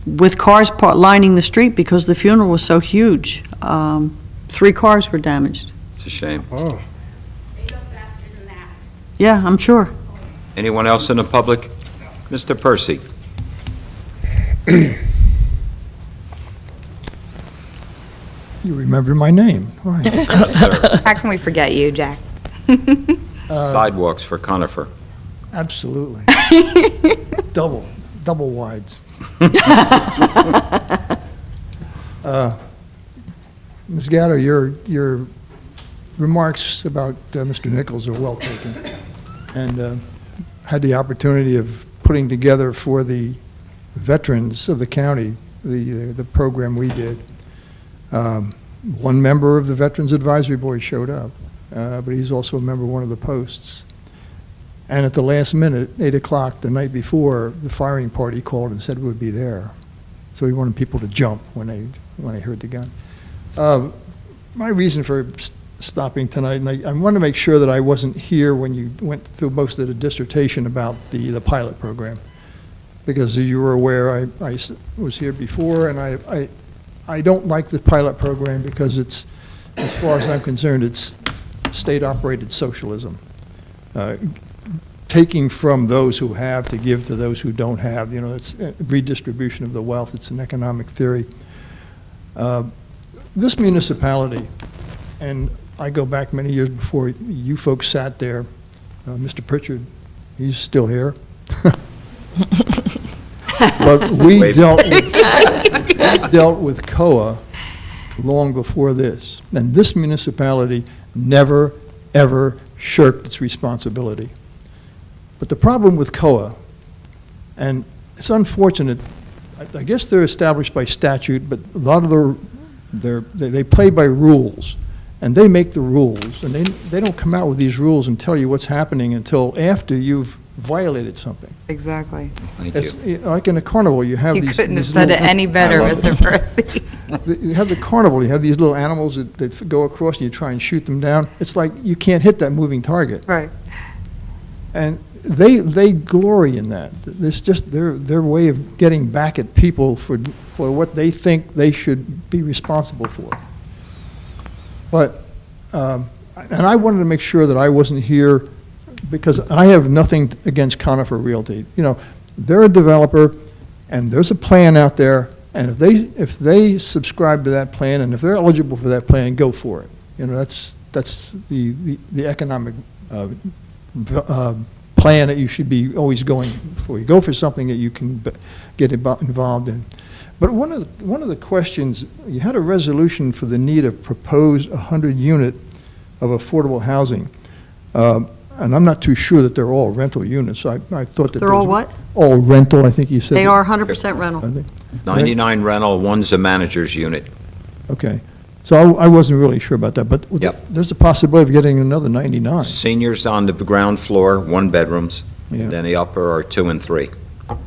With cars lining the street because the funeral was so huge. 3 cars were damaged. It's a shame. oh. They go faster than that. Yeah, I'm sure. Anyone else in the public? Mr. Percy? You remember my name. Why? How can we forget you, Jack? Sidewalks for Conifer. Absolutely. Double wides. Ms. Gatto, your remarks about Mr. Nichols are well taken, and had the opportunity of putting together for the veterans of the county the program we did. One member of the Veterans Advisory Board showed up, but he's also a member of one of the posts. And at the last minute, 8 o'clock the night before, the firing party called and said we would be there. So he wanted people to jump when they heard the gun. My reason for stopping tonight, and I want to make sure that I wasn't here when you went through most of the dissertation about the pilot program. Because as you were aware, I was here before, and I don't like the pilot program because it's, as far as I'm concerned, it's state-operated socialism. Taking from those who have to give to those who don't have. You know, it's redistribution of the wealth. It's an economic theory. This municipality, and I go back many years before you folks sat there, Mr. Pritchard, he's still here. But we dealt with COA long before this. And this municipality never, ever shirked its responsibility. But the problem with COA, and it's unfortunate, I guess they're established by statute, but a lot of they play by rules, and they make the rules, and they don't come out with these rules and tell you what's happening until after you've violated something. Exactly. Thank It's you. Like in a carnival, you have You these... couldn't have these said it little- any better, I love Mr. Percy. You have the carnival, you have these little animals that go across and you try and shoot them down. It's like you can't hit that moving target. Right. And they glory in that. It's just their way of getting back at people for what they think they should be responsible for. But, and I wanted to make sure that I wasn't here because I have nothing against Conifer Realty. You know, they're a developer and there's a plan out there, and if they subscribe to that plan and if they're eligible for that plan, go for it. You know, that's the economic plan that you should be always going for. You go for something that you can get involved in. But one of the questions, you had a resolution for the need of proposed 100 unit of affordable housing. And I'm not too sure that they're all rental units. I thought that They're all those- what? All rental, I think you said. They are 100% I rental. think. 99 rental, one's a manager's unit. Okay. So I wasn't really sure about that, but Yep. there's a possibility of getting another 99. Seniors on the ground floor, 1 bedrooms. Yeah. Then the upper are 2 and 3.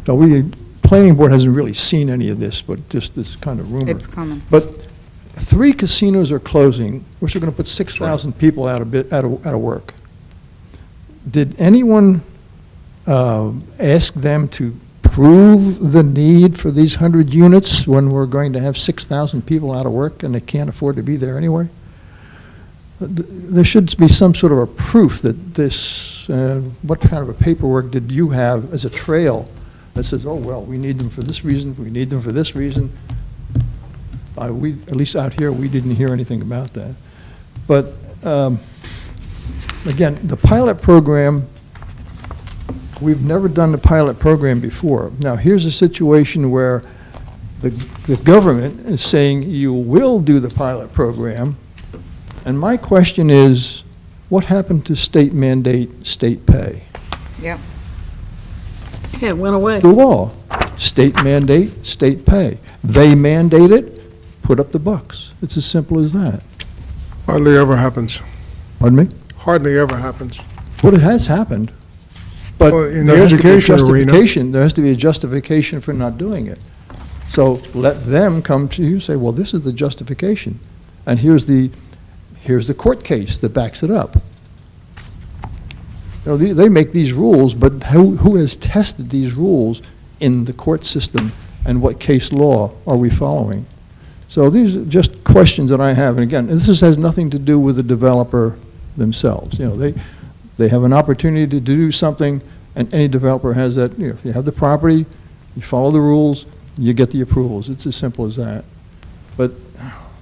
So planning board hasn't really seen any of this, but just this kind of rumor. It's coming. But 3 casinos are closing, which are going to put 6,000 people out of work. Did anyone ask them to prove the need for these 100 units when we're going to have 6,000 people out of work and they can't afford to be there anyway? There should be some sort of a proof that this, what kind of a paperwork did you have as a trail that says, oh, well, we need them for this reason, we need them for this reason. We, at least out here, we didn't hear anything about that. But again, the pilot program, we've never done the pilot program before. Now, here's a situation where the government is saying you will do the pilot program, and my question is, what happened to state mandate, state pay? Yep. Yeah, it went away. The law, state mandate, state pay. They mandate it, put up the bucks. It's as simple as that. Hardly ever happens. Pardon me? Hardly ever happens. Well, it has happened, but Well, in there the has to be a education arena- justification. There has to be a justification for not doing it. So let them come to you and say, well, this is the justification, and here's the court case that backs it up. You know, they make these rules, but who has tested these rules in the court system, and what case law are we following? So these are just questions that I have, and again, this has nothing to do with the developer themselves. You know, they have an opportunity to do something, and any developer has that. You know, if you have the property, you follow the rules, you get the approvals. It's as simple as that. But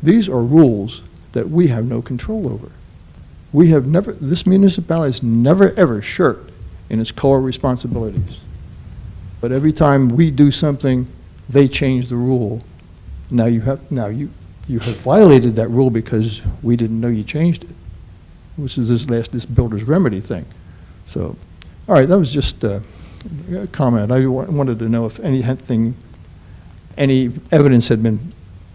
these are rules that we have no control over. We have never, this municipality has never, ever shirked in its core responsibilities. But every time we do something, they change the rule. Now you have violated that rule because we didn't know you changed it, which is this builder's remedy thing. So, all right, that was just a comment. I wanted to know if any evidence had been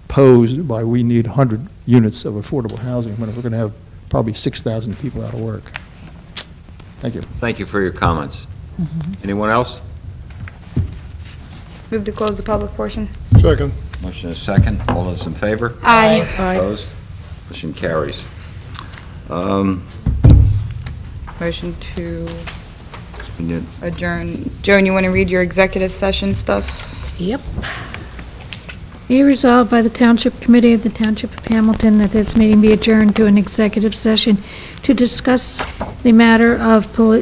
posed by we need 100 units of affordable housing when we're going to have probably 6,000 people out of work. Thank you. Thank you for your comments. Anyone else? Move to close the public portion. Second. Motion is second. All those in favor? Aye. Opposed? Motion carries. Motion to We need- adjourn. Joan, you want to read your executive session stuff? Yep. Be resolved by the Township Committee of the Township of Hamilton that this meeting be adjourned to an executive session to discuss the matter of the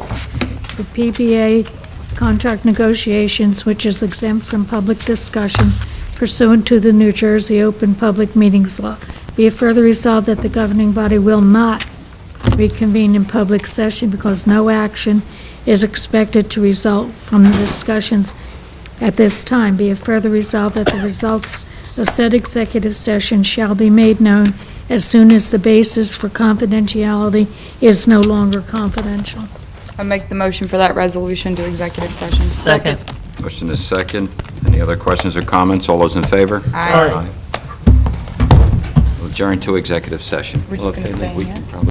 PBA contract negotiations, which is exempt from public discussion pursuant to the New Jersey Open Public Meetings Law. Be it further resolved that the governing body will not reconvene in public session because no action is expected to result from the discussions at this time. Be it further resolved that the results of said executive session shall be made known as soon as the basis for confidentiality is no longer confidential. I make the motion for that resolution to executive session. Second. Motion is second. Any other questions or comments? All those in favor? Aye. We'll adjourn to executive session. We're just gonna Okay, stay in we here? can probably